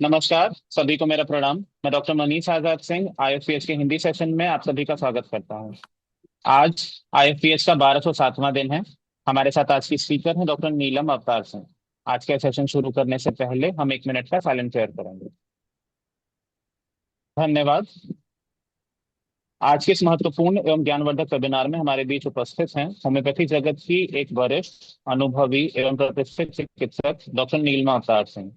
नमस्कार सभी को मेरा प्रणाम। मैं डॉक्टर मनीष आजाद सिंह आईएफपीएच के हिंदी सेशन में आप सभी का स्वागत करता हूं। आज आईएफपीएच का 1207वां दिन है। हमारे साथ आज की स्पीकर हैं डॉक्टर नीलम अवतार सिंह। आज का सेशन शुरू करने से पहले हम 1 मिनट का साइलेंट प्रेयर करेंगे। धन्यवाद। आज के इस महत्वपूर्ण एवं ज्ञानवर्धक वेबिनार में हमारे बीच उपस्थित हैं होम्योपैथी जगत की एक वरिष्ठ अनुभवी एवं प्रतिष्ठित चिकित्सक डॉक्टर नीलम अवतार सिंह।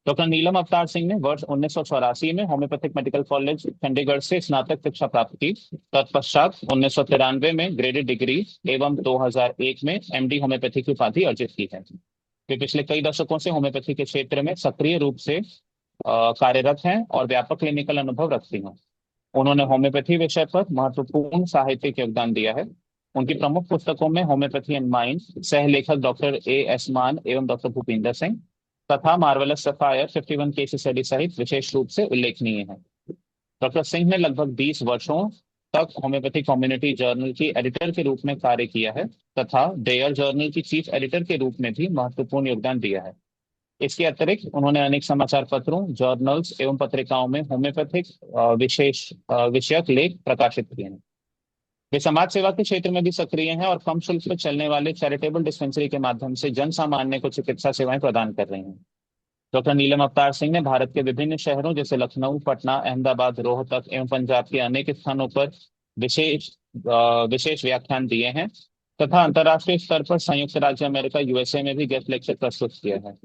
डॉक्टर नीलम अवतार सिंह ने वर्ष 1984 में होम्योपैथिक मेडिकल कॉलेज चंडीगढ़ से स्नातक शिक्षा प्राप्त की। तत्पश्चात 1993 में ग्रेडेड डिग्री एवं 2001 में एमडी होम्योपैथी की उपाधि अर्जित की है। वे पिछले कई दशकों से होम्योपैथी के क्षेत्र में सक्रिय रूप से कार्यरत हैं और व्यापक क्लिनिकल अनुभव रखती हैं। उन्होंने होम्योपैथी विषय पर महत्वपूर्ण साहित्यिक योगदान दिया है। उनकी प्रमुख पुस्तकों में होम्योपैथी एंड माइंड, सह लेखक डॉक्टर ए एस मान एवं डॉक्टर भूपिंदर सिंह तथा मार्वेलस सफायर 51 केस स्टडी सहित विशेष रूप से उल्लेखनीय है। डॉक्टर सिंह ने लगभग 20 वर्षों तक होम्योपैथी कम्युनिटी जर्नल की एडिटर के रूप में कार्य किया है तथा डेयर जर्नल की चीफ एडिटर के रूप में भी महत्वपूर्ण योगदान दिया है। इसके अतिरिक्त उन्होंने अनेक समाचार पत्रों, जर्नल्स एवं पत्रिकाओं में होम्योपैथिक विषयक लेख प्रकाशित किए हैं। वे समाज सेवा के क्षेत्र में भी सक्रिय हैं और कम शुल्क पर चलने वाले चैरिटेबल डिस्पेंसरी के माध्यम से जन सामान्य को चिकित्सा सेवाएं प्रदान कर रहे हैं। डॉक्टर नीलम अवतार सिंह ने भारत के विभिन्न शहरों जैसे लखनऊ, पटना, अहमदाबाद, रोहतक एवं पंजाब के अनेक स्थानों पर विशेष विशेष व्याख्यान दिए हैं तथा अंतर्राष्ट्रीय स्तर पर संयुक्त राज्य अमेरिका यूएसए में भी गेस्ट लेक्चर प्रस्तुत किया है।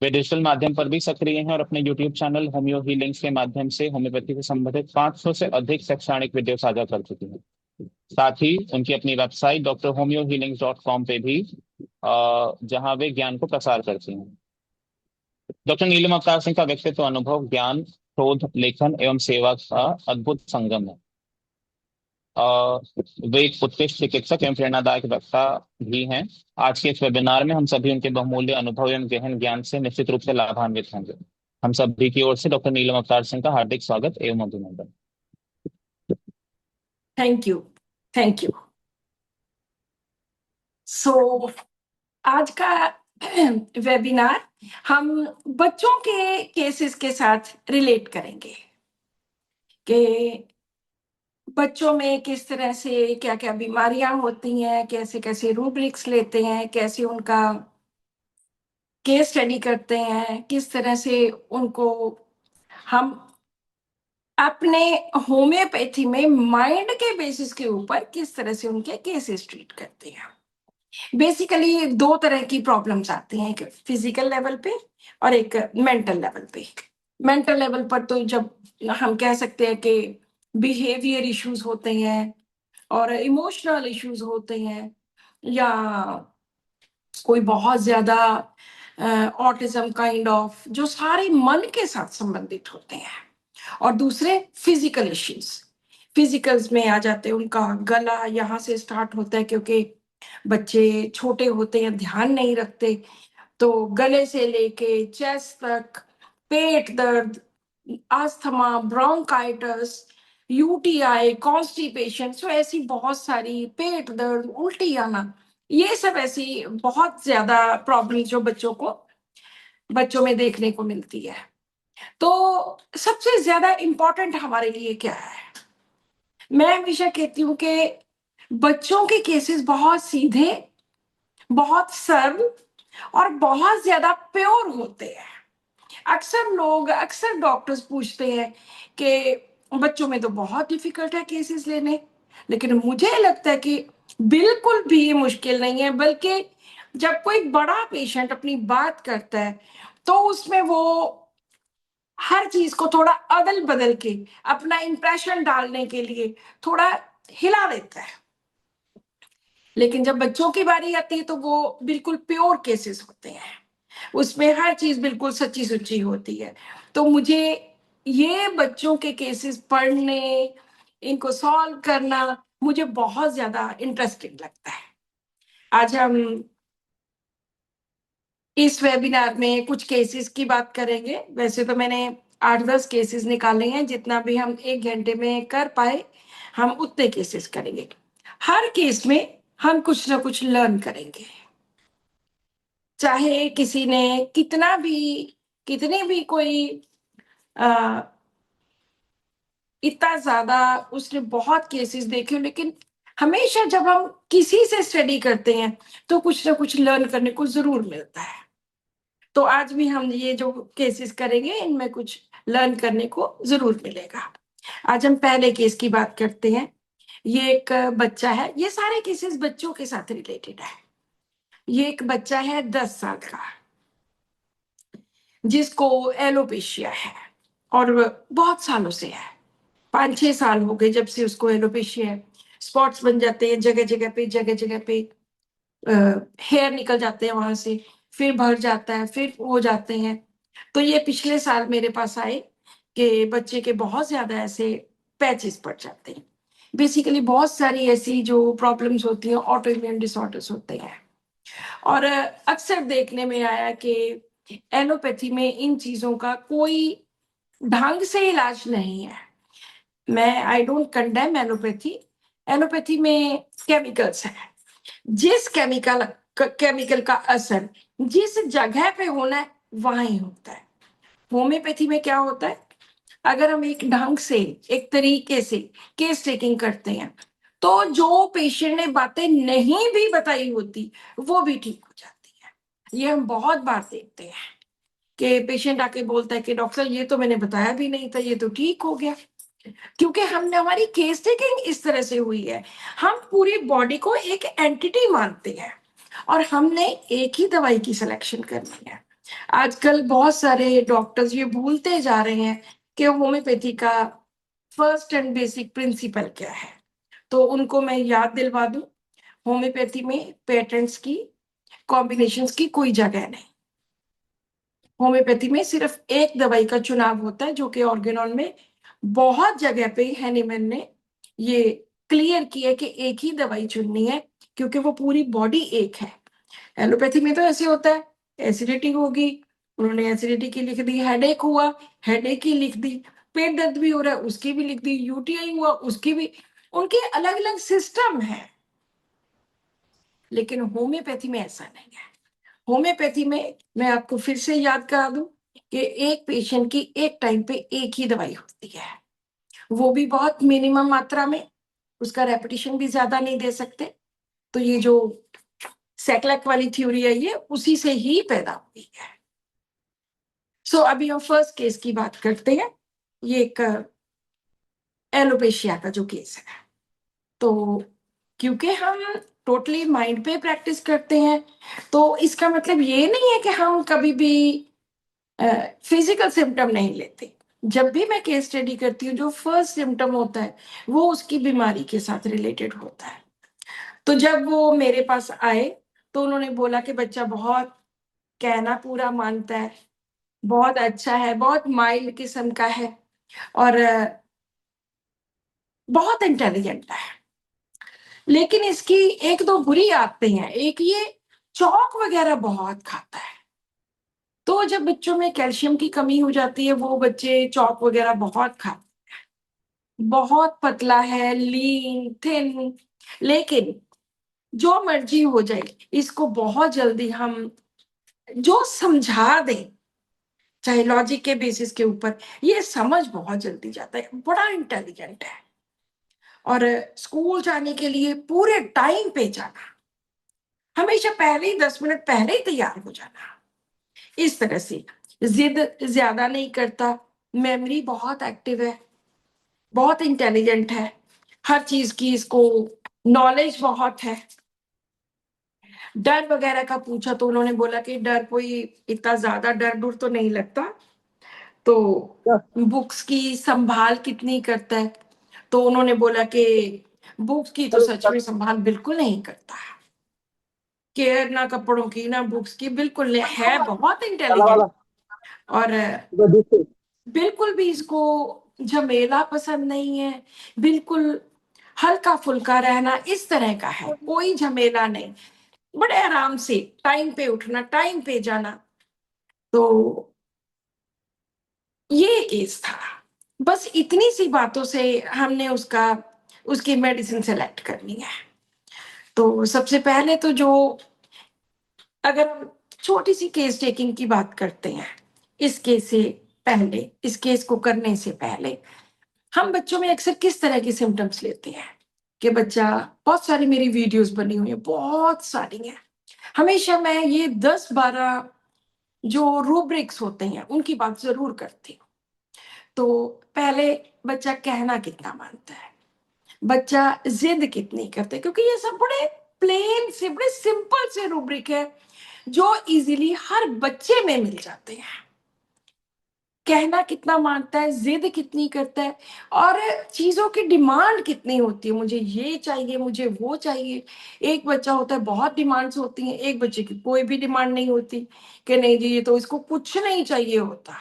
वे डिजिटल माध्यम पर भी सक्रिय हैं और अपने यूट्यूब चैनल होम्यो हीलिंग्स के माध्यम से होम्योपैथी से संबंधित 500 से अधिक शैक्षणिक वीडियो साझा कर चुकी हैं। साथ ही उनकी अपनी website doctor homeo healings .com पे भी जहां वे ज्ञान को प्रसार करती हैं। डॉक्टर नीलम अवतार सिंह का व्यक्तित्व, अनुभव, ज्ञान, शोध, लेखन एवं सेवा का अद्भुत संगम है। वे एक उत्कृष्ट चिकित्सक एवं प्रेरणादायक वक्ता भी हैं। आज के इस वेबिनार में हम सभी उनके बहुमूल्य अनुभव एवं गहन ज्ञान से निश्चित रूप से लाभान्वित होंगे। हम सभी की ओर से डॉक्टर नीलम अवतार सिंह का हार्दिक स्वागत एवं अभिनंदन। Thank you. Thank you. So आज का वेबिनार हम बच्चों के केसेस के साथ रिलेट करेंगे कि बच्चों में किस तरह से क्या क्या बीमारियां होती हैं, कैसे कैसे रूब्रिक्स लेते हैं, कैसे उनका केस स्टडी करते हैं, किस तरह से उनको हम अपने होम्योपैथी में माइंड के बेसिस के ऊपर किस तरह से उनके केसेस ट्रीट करते हैं। बेसिकली दो तरह की प्रॉब्लम्स आती हैं, एक फिजिकल लेवल पे और एक मेंटल लेवल पे। मेंटल लेवल पर तो जब हम कह सकते हैं कि बिहेवियर इश्यूज होते हैं और इमोशनल इश्यूज होते हैं, या कोई बहुत ज्यादा ऑटिज्म काइंड ऑफ, जो सारे मन के साथ संबंधित होते हैं। और दूसरे फिजिकल इश्यूज, फिजिकल्स में आ जाते हैं। उनका गला यहाँ से स्टार्ट होता है, क्योंकि बच्चे छोटे होते हैं, ध्यान नहीं रखते, तो गले से लेके चेस्ट तक, पेट दर्द, अस्थमा, ब्रोंकाइटिस, यूटीआई, कॉन्स्टिपेशन, सो ऐसी बहुत सारी, पेट दर्द, उल्टी आना, ये सब ऐसी बहुत ज्यादा प्रॉब्लम जो बच्चों में देखने को मिलती है। तो सबसे ज्यादा इंपॉर्टेंट हमारे लिए क्या है? मैं हमेशा कहती हूँ कि बच्चों के केसेस बहुत सीधे, बहुत सरल और बहुत ज्यादा प्योर होते हैं। अक्सर डॉक्टर्स पूछते हैं कि बच्चों में तो बहुत डिफिकल्ट है केसेस लेने, लेकिन मुझे लगता है कि बिल्कुल भी ये मुश्किल नहीं है, बल्कि जब कोई बड़ा पेशेंट अपनी बात करता है तो उसमें वो हर चीज को थोड़ा अदल बदल के अपना इंप्रेशन डालने के लिए थोड़ा हिला देता है। लेकिन जब बच्चों की बारी आती है तो वो बिल्कुल प्योर केसेस होते हैं, उसमें हर चीज बिल्कुल सच्ची सुच्ची होती है। तो मुझे ये बच्चों के केसेस पढ़ने, इनको सॉल्व करना मुझे बहुत ज्यादा इंटरेस्टिंग लगता है। आज हम इस वेबिनार में कुछ केसेस की बात करेंगे। वैसे तो मैंने 8-10 केसेस निकाले हैं, जितना भी हम 1 घंटे में कर पाए हम उतने केसेस करेंगे। हर केस में हम कुछ ना कुछ लर्न करेंगे, चाहे किसी ने कितने भी कोई इतना ज्यादा उसने बहुत केसेस देखे, लेकिन हमेशा जब हम किसी से स्टडी करते हैं तो कुछ ना कुछ लर्न करने को जरूर मिलता है। तो आज भी हम ये जो केसेस करेंगे इनमें कुछ लर्न करने को जरूर मिलेगा। आज हम पहले केस की बात करते हैं। ये एक बच्चा है, ये सारे केसेस बच्चों के साथ रिलेटेड है। ये एक बच्चा है 10 साल का, जिसको एलोपेशिया है और बहुत सालों से है। 5-6 साल हो गए जब से उसको एलोपेशिया है। स्पॉट्स बन जाते हैं जगह जगह पे, जगह जगह पे हेयर निकल जाते हैं वहां से, फिर भर जाता है, फिर हो जाते हैं। तो ये पिछले साल मेरे पास आए कि बच्चे के बहुत ज्यादा ऐसे पैचेस पड़ जाते हैं। बेसिकली बहुत सारी ऐसी जो प्रॉब्लम्स होती हैं, ऑटो इम्यून डिसऑर्डर्स होते हैं। और अक्सर देखने में आया कि एलोपैथी में इन चीजों का कोई ढंग से इलाज नहीं है। मैं I don't condemn allopathy. Allopathy में केमिकल्स है, जिस केमिकल का असर जिस जगह पे होना है वहां ही होता है। होम्योपैथी में क्या होता है, अगर हम एक ढंग से, एक तरीके से केस टेकिंग करते हैं तो जो पेशेंट ने बातें नहीं भी बताई होती वो भी ठीक हो जाती है। ये हम बहुत बार देखते हैं कि पेशेंट आके बोलता है कि डॉक्टर ये तो मैंने बताया भी नहीं था, ये तो ठीक हो गया। क्योंकि हमने, हमारी केस टेकिंग इस तरह से हुई है, हम पूरी बॉडी को एक एंटिटी मानते हैं और हमने एक ही दवाई की सिलेक्शन करनी है। आजकल बहुत सारे डॉक्टर्स ये भूलते जा रहे हैं कि होम्योपैथी का फर्स्ट एंड बेसिक प्रिंसिपल क्या है। तो उनको मैं याद दिलवा दूं, होम्योपैथी में पेटेंट्स की, कॉम्बिनेशंस की कोई जगह नहीं। होम्योपैथी में सिर्फ एक दवाई का चुनाव होता है, जो कि ऑर्गेनॉन में बहुत जगह पे हैनीमैन ने ये क्लियर किया कि एक ही दवाई चुननी है, क्योंकि वो पूरी बॉडी एक है। एलोपैथी में तो ऐसे होता है, एसिडिटी होगी, उन्होंने एसिडिटी की लिख दी, हेडेक हुआ, हेडेक की लिख दी, पेट दर्द भी हो रहा है उसकी भी लिख दी, यूटीआई हुआ उसकी भी, उनके अलग अलग सिस्टम है। लेकिन होम्योपैथी में ऐसा नहीं है। होम्योपैथी में मैं आपको फिर से याद करा दूं कि एक पेशेंट की एक टाइम पे एक ही दवाई होती है, वो भी बहुत मिनिमम मात्रा में, उसका रेपिटेशन भी ज्यादा नहीं दे सकते। तो ये जो सेकलैक वाली थ्योरी है ये उसी से ही पैदा हुई है। सो अभी हम फर्स्ट केस की बात करते हैं। ये एक एलोपेशिया का जो केस है। तो क्योंकि हम टोटली माइंड पे प्रैक्टिस करते हैं, तो इसका मतलब ये नहीं है कि हम कभी भी फिजिकल सिम्टम नहीं लेते। जब भी मैं केस स्टडी करती हूँ, जो फर्स्ट सिम्टम होता है वो उसकी बीमारी के साथ रिलेटेड होता है। तो जब वो मेरे पास आए तो उन्होंने बोला कि बच्चा बहुत कहना पूरा मानता है, बहुत अच्छा है, बहुत माइल्ड किस्म का है और बहुत इंटेलिजेंट है। लेकिन इसकी एक दो बुरी आदतें हैं। एक ये चौक वगैरह बहुत खाता है। तो जब बच्चों में कैल्शियम की कमी हो जाती है, वो बच्चे चौक वगैरह बहुत खाते, बहुत पतला है, लीन थिन। लेकिन जो मर्जी हो जाए, इसको बहुत जल्दी हम जो समझा दें, चाहे लॉजिक के बेसिस के ऊपर, ये समझ बहुत जल्दी जाता है, बड़ा इंटेलिजेंट है। और स्कूल जाने के लिए पूरे टाइम पे जाना, हमेशा पहले ही 10 मिनट पहले ही तैयार हो जाना, इस तरह से। जिद ज्यादा नहीं करता, मेमोरी बहुत एक्टिव है, बहुत इंटेलिजेंट है, हर चीज की इसको नॉलेज बहुत है। डर वगैरह का पूछा तो उन्होंने बोला कि डर, कोई इतना ज्यादा डर डर तो नहीं लगता। तो बुक्स की संभाल कितनी करता है, तो उन्होंने बोला कि बुक्स की तो सच में संभाल बिल्कुल नहीं करता, केयर ना कपड़ों की ना बुक्स की, बिल्कुल नहीं है, बहुत इंटेलिजेंट। और बिल्कुल भी इसको झमेला पसंद नहीं है, बिल्कुल हल्का फुल्का रहना, इस तरह का है, कोई झमेला नहीं, बड़े आराम से टाइम पे उठना, टाइम पे जाना। तो ये केस था। बस इतनी सी बातों से हमने उसकी मेडिसिन सेलेक्ट करनी है। तो सबसे पहले तो जो, अगर हम छोटी सी केस टेकिंग की बात करते हैं, इस केस से पहले, इस केस को करने से पहले हम बच्चों में अक्सर किस तरह के सिम्टम्स लेते हैं कि बच्चा, बहुत सारी मेरी वीडियोस बनी हुई है, बहुत सारी हैं। हमेशा मैं ये 10-12 जो रूब्रिक्स होते हैं उनकी बात जरूर करती हूँ। तो पहले, बच्चा कहना कितना मानता है, बच्चा जिद कितनी करता है, क्योंकि ये सब बड़े प्लेन से, बड़े सिंपल से रूब्रिक है जो इजीली हर बच्चे में मिल जाते हैं। कहना कितना मानता है, जिद कितनी करता है, और चीजों की डिमांड कितनी होती है, मुझे ये चाहिए, मुझे वो चाहिए। एक बच्चा होता है बहुत डिमांड्स होती हैं, एक बच्चे की कोई भी डिमांड नहीं होती कि नहीं जी ये तो इसको कुछ नहीं चाहिए होता।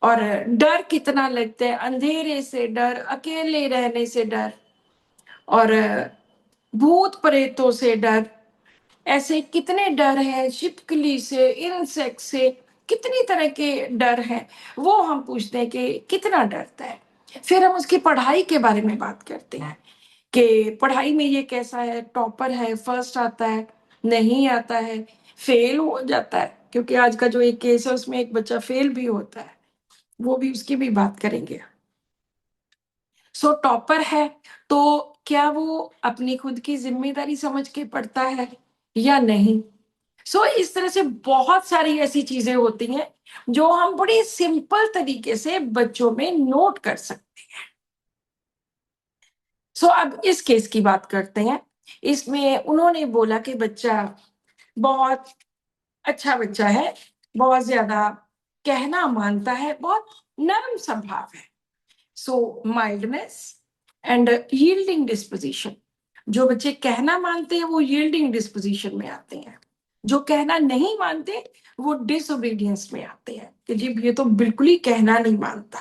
और डर कितना लगता है, अंधेरे से डर, अकेले रहने से डर, और भूत प्रेतों से डर, ऐसे कितने डर हैं, छिपकली से, इंसेक्ट से, कितनी तरह के डर हैं, वो हम पूछते हैं कि कितना डरता है। फिर हम उसकी पढ़ाई के बारे में बात करते हैं कि पढ़ाई में ये कैसा है, टॉपर है, फर्स्ट आता है, नहीं आता है, फेल हो जाता है, क्योंकि आज का जो एक केस है उसमें एक बच्चा फेल भी होता है, वो भी, उसकी भी बात करेंगे। सो टॉपर है तो क्या वो अपनी खुद की जिम्मेदारी समझ के पढ़ता है या नहीं। सो इस तरह से बहुत सारी ऐसी चीजें होती हैं जो हम बड़ी सिंपल तरीके से बच्चों में नोट कर सकते हैं। सो अब इस केस की बात करते हैं। इसमें उन्होंने बोला कि बच्चा बहुत अच्छा बच्चा है, बहुत ज्यादा कहना मानता है, बहुत नरम स्वभाव है। सो माइल्डनेस एंड यील्डिंग डिस्पोजिशन। जो बच्चे कहना मानते हैं वो यील्डिंग डिस्पोजिशन में आते हैं, जो कहना नहीं मानते वो डिसोबीडियंस में आते हैं कि जी ये तो बिल्कुल ही कहना नहीं मानता,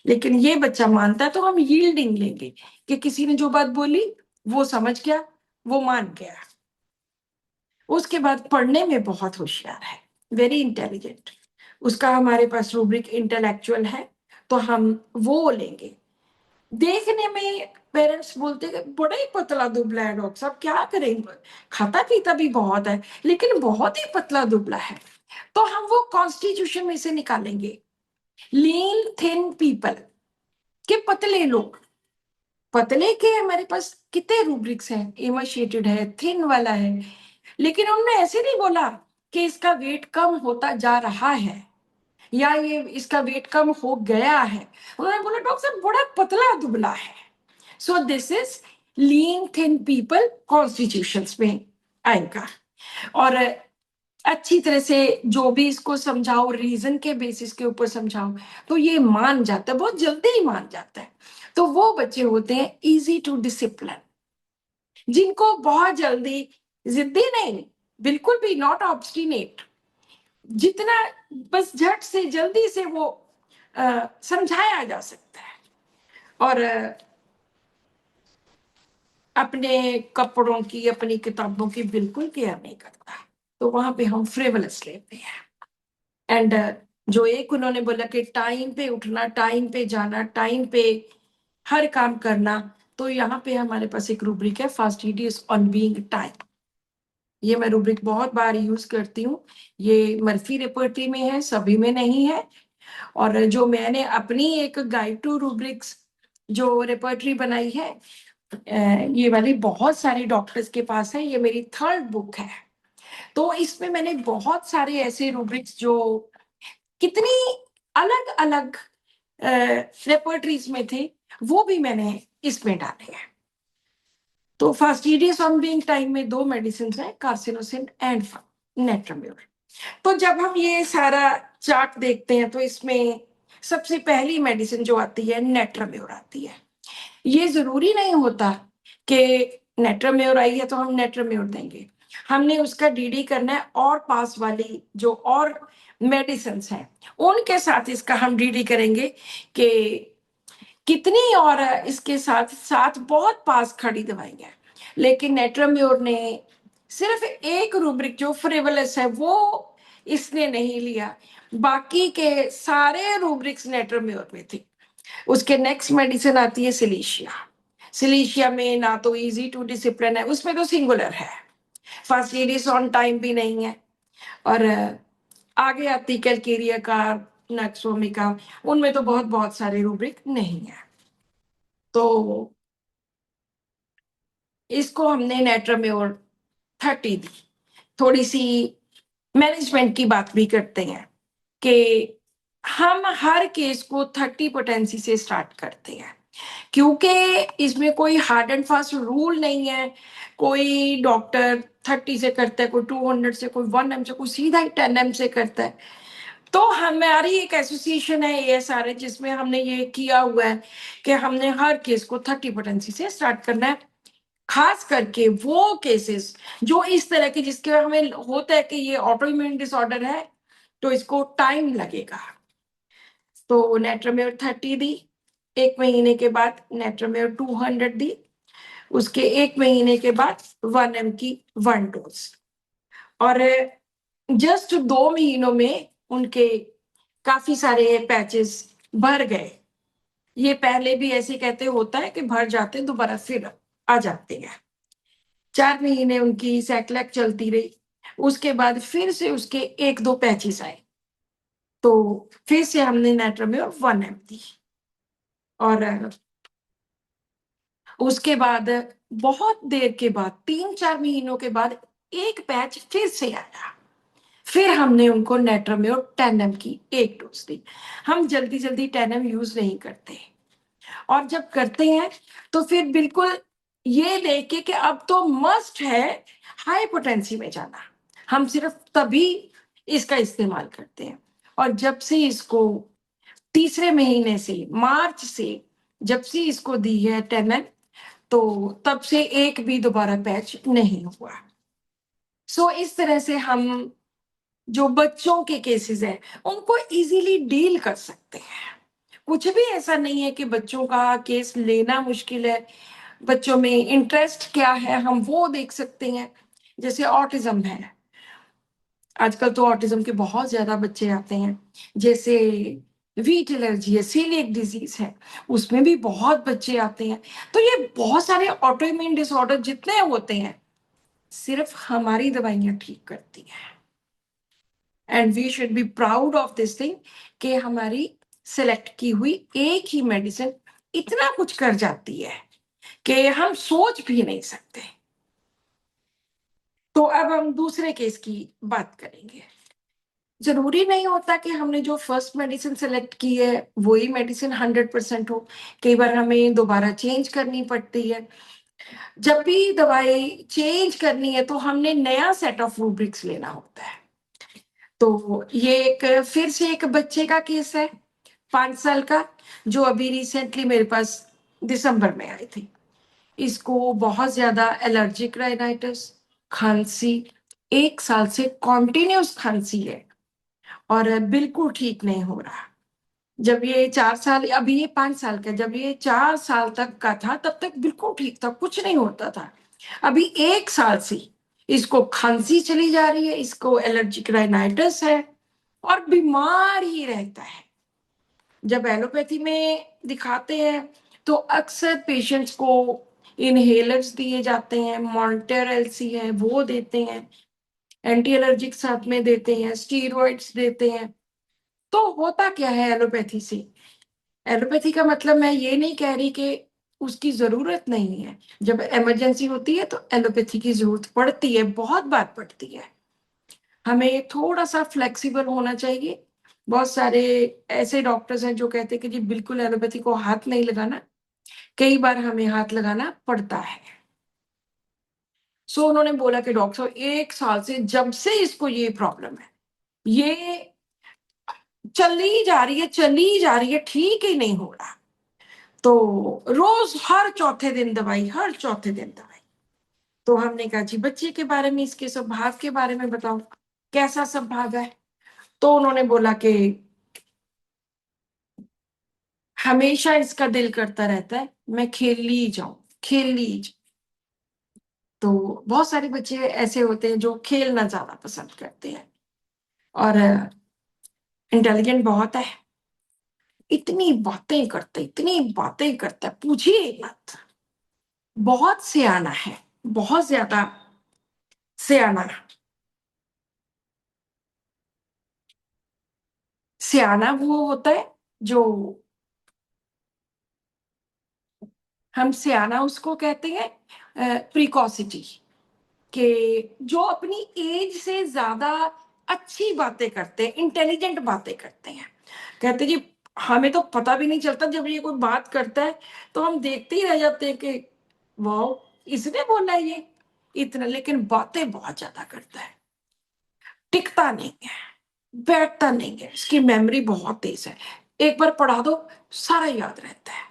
लेकिन ये बच्चा मानता है तो हम यील्डिंग लेंगे कि किसी ने जो बात बोली वो समझ गया, वो मान गया। उसके बाद पढ़ने में बहुत होशियार है, वेरी इंटेलिजेंट, उसका हमारे पास रूब्रिक इंटेलेक्चुअल है, तो हम वो लेंगे। देखने में पेरेंट्स बोलते हैं बड़ा ही पतला दुबला है डॉक्टर साहब, क्या करेंगे, खाता पीता भी बहुत है लेकिन बहुत ही पतला दुबला है, तो हम वो कॉन्स्टिट्यूशन में से निकालेंगे। लीन थिन पीपल के, पतले लोग, पतले के हमारे पास कितने रूब्रिक्स हैं, इमाशिएटेड है, थिन वाला है, लेकिन उन्होंने ऐसे नहीं बोला कि इसका वेट कम होता जा रहा है या ये इसका वेट कम हो गया है, उन्होंने बोला डॉक्टर साहब बड़ा पतला दुबला है। So this is lean thin people constitutions में आएगा। और अच्छी तरह से जो भी इसको समझाओ, रीजन के बेसिस के ऊपर समझाओ, तो ये मान जाता है, बहुत जल्दी ही मान जाता है। तो वो बच्चे होते हैं इजी टू डिसिप्लिन, जिनको बहुत जल्दी, जिद्दी नहीं, बिल्कुल भी नॉट ऑब्स्टिनेट, जितना बस झट से जल्दी से वो समझाया जा सकता है, और अपने कपड़ों की, अपनी किताबों की बिल्कुल केयर नहीं करता, तो वहां पे हम फ्रिवलस लेते हैं। एंड जो एक उन्होंने बोला कि टाइम पे उठना, टाइम पे जाना, टाइम पे हर काम करना, तो यहाँ पे हमारे पास एक रूब्रिक है, फास्टिडियस ऑन बीइंग टाइम। ये मैं रूब्रिक बहुत बार यूज करती हूँ, ये मर्फी रेपर्टरी में है, सभी में नहीं है। और जो मैंने अपनी एक गाइड टू रूब्रिक्स जो रेपर्टरी बनाई है, ये वाली बहुत सारे डॉक्टर्स के पास है, ये मेरी थर्ड बुक है। तो इसमें मैंने बहुत सारे ऐसे रूब्रिक्स जो कितनी अलग अलग रेपर्टरीज में थे, वो भी मैंने इसमें डाले हैं। तो फास्टिडियस ऑन बीइंग टाइम में 2 मेडिसिन है, कार्सिनोसिन एंड नेट्राम्योर। तो जब हम ये सारा चार्ट देखते हैं तो इसमें सबसे पहली मेडिसिन जो आती है नेट्राम्योर आती है। ये जरूरी नहीं होता कि नेट्राम्योर आई है तो हम नेट्राम्योर देंगे, हमने उसका डीडी करना है, और पास वाली जो और मेडिसिन हैं उनके साथ इसका हम डीडी करेंगे कि कितनी, और इसके साथ साथ बहुत पास खड़ी दवाई है। लेकिन नेट्राम्योर ने सिर्फ एक रूब्रिक जो फ्रिवलस है वो इसने नहीं लिया, बाकी के सारे रूब्रिक्स नेट्राम्योर में थे। उसके नेक्स्ट मेडिसिन आती है सिलीशिया। सिलीशिया में ना तो इजी टू डिसिप्लिन है, उसमें तो सिंगुलर है, फास्टिडियस ऑन टाइम भी नहीं है, और आगे आती कैलकेरिया का, नक्सोमिका, उनमें तो बहुत बहुत सारे रूब्रिक नहीं है। तो इसको हमने नेट्राम्योर 30 दी। थोड़ी सी मैनेजमेंट की बात भी करते हैं कि हम हर केस को 30 पोटेंसी से स्टार्ट करते हैं, क्योंकि इसमें कोई हार्ड एंड फास्ट रूल नहीं है। कोई डॉक्टर 30 से करता है, कोई 200 से, कोई 1 एम से, कोई सीधा ही 10 एम से करता है। तो हमारी एक एसोसिएशन है ASRH, जिसमें हमने ये किया हुआ है कि हमने हर केस को 30 पोटेंसी से स्टार्ट करना है। खास करके वो केसेस जो इस तरह के, जिसके हमें होता है कि ये ऑटो इम्यून डिसऑर्डर है, तो इसको टाइम लगेगा। तो नेट्रामेयर 30 दी, 1 महीने के बाद नेट्रामेयर 200 दी, उसके 1 महीने के बाद 1 M की 1 डोज। और जस्ट 2 महीनों में उनके काफी सारे पैचेस भर गए। ये पहले भी ऐसे कहते होता है कि भर जाते हैं, दोबारा फिर आ जाते हैं। 4 महीने उनकी सैक्लैक चलती रही, उसके बाद फिर से उसके 1-2 पैचेस आए, तो फिर से हमने नेट्रामेयर 1 M दी। और उसके बाद बहुत देर के बाद, 3-4 महीनों के बाद एक पैच फिर से आया, फिर हमने उनको नेट्रामेयर 10 M की 1 डोज दी। हम जल्दी जल्दी 10 M यूज नहीं करते, और जब करते हैं तो फिर बिल्कुल ये देखे कि अब तो मस्ट है हाई पोटेंसी में जाना, हम सिर्फ तभी इसका इस्तेमाल करते हैं। और जब से इसको तीसरे महीने से, मार्च से, जब से इसको दी है 10 M, तो तब से एक भी दोबारा पैच नहीं हुआ। इस तरह से हम जो बच्चों के केसेस हैं उनको इजीली डील कर सकते हैं। कुछ भी ऐसा नहीं है कि बच्चों का केस लेना मुश्किल है। बच्चों में इंटरेस्ट क्या है हम वो देख सकते हैं। जैसे ऑटिज्म है, आजकल तो ऑटिज्म के बहुत ज्यादा बच्चे आते हैं। जैसे वीट एलर्जी है, सीलिएक डिजीज है, उसमें भी बहुत बच्चे आते हैं। तो ये बहुत सारे ऑटो इम्यून डिसऑर्डर जितने होते हैं, सिर्फ हमारी दवाइयां ठीक करती हैं। And we should be proud of this thing कि हमारी सिलेक्ट की हुई एक ही मेडिसिन इतना कुछ कर जाती है कि हम सोच भी नहीं सकते। तो अब हम दूसरे केस की बात करेंगे। जरूरी नहीं होता कि हमने जो फर्स्ट मेडिसिन सेलेक्ट की है वही मेडिसिन 100% हो। कई बार हमें दोबारा चेंज करनी पड़ती है। जब भी दवाई चेंज करनी है तो हमने नया सेट ऑफ रूब्रिक्स लेना होता है। तो ये एक फिर से एक बच्चे का केस है, 5 साल का, जो अभी रिसेंटली मेरे पास दिसंबर में आई थी। इसको बहुत ज्यादा एलर्जिक राइनाइटिस, खांसी, 1 साल से कॉन्टिन्यूस खांसी है और बिल्कुल ठीक नहीं हो रहा। जब ये 4 साल, अभी ये 5 साल का, जब ये 4 साल तक का था तब तक बिल्कुल ठीक था, कुछ नहीं होता था। अभी 1 साल से इसको खांसी चली जा रही है, इसको एलर्जिक राइनाइटिस है और बीमार ही रहता है। जब एलोपैथी में दिखाते हैं तो अक्सर पेशेंट्स को इनहेलर्स दिए जाते हैं, मॉन्टेर एलसी है वो देते हैं, एंटी एलर्जिक साथ में देते हैं, स्टीरॉइड्स देते हैं। तो होता क्या है एलोपैथी से? एलोपैथी का मतलब मैं ये नहीं कह रही कि उसकी जरूरत नहीं है। जब इमरजेंसी होती है तो एलोपैथी की जरूरत पड़ती है, बहुत बार पड़ती है। हमें थोड़ा सा फ्लेक्सिबल होना चाहिए। बहुत सारे ऐसे डॉक्टर्स हैं जो कहते हैं कि जी बिल्कुल एलोपैथी को हाथ नहीं लगाना, कई बार हमें हाथ लगाना पड़ता है। उन्होंने बोला कि डॉक्टर साहब 1 साल से जब से इसको ये प्रॉब्लम है, ये चली जा रही है, चली जा रही है, ठीक ही नहीं हो रहा। तो रोज हर चौथे दिन दवाई, हर चौथे दिन दवाई। तो हमने कहा जी बच्चे के बारे में, इसके स्वभाव के बारे में बताओ, कैसा स्वभाव है? तो उन्होंने बोला कि हमेशा इसका दिल करता रहता है मैं खेल ही जाऊं, खेल ही जाऊं। तो बहुत सारे बच्चे ऐसे होते हैं जो खेलना ज्यादा पसंद करते हैं और इंटेलिजेंट बहुत है। इतनी बातें करता है, पूछिए मत। बहुत सियाना है, बहुत ज्यादा सियाना। सियाना वो होता है जो हम सियाना उसको कहते हैं प्रिकॉसिटी, कि जो अपनी एज से ज्यादा अच्छी बातें करते हैं, इंटेलिजेंट बातें करते हैं। कहते जी हमें तो पता भी नहीं चलता, जब ये कोई बात करता है तो हम देखते ही रह जाते हैं कि वाह इसने बोला ये इतना, लेकिन बातें बहुत ज्यादा करता है, टिकता नहीं है, बैठता नहीं है, इसकी मेमोरी बहुत तेज है, एक बार पढ़ा दो सारा याद रहता है,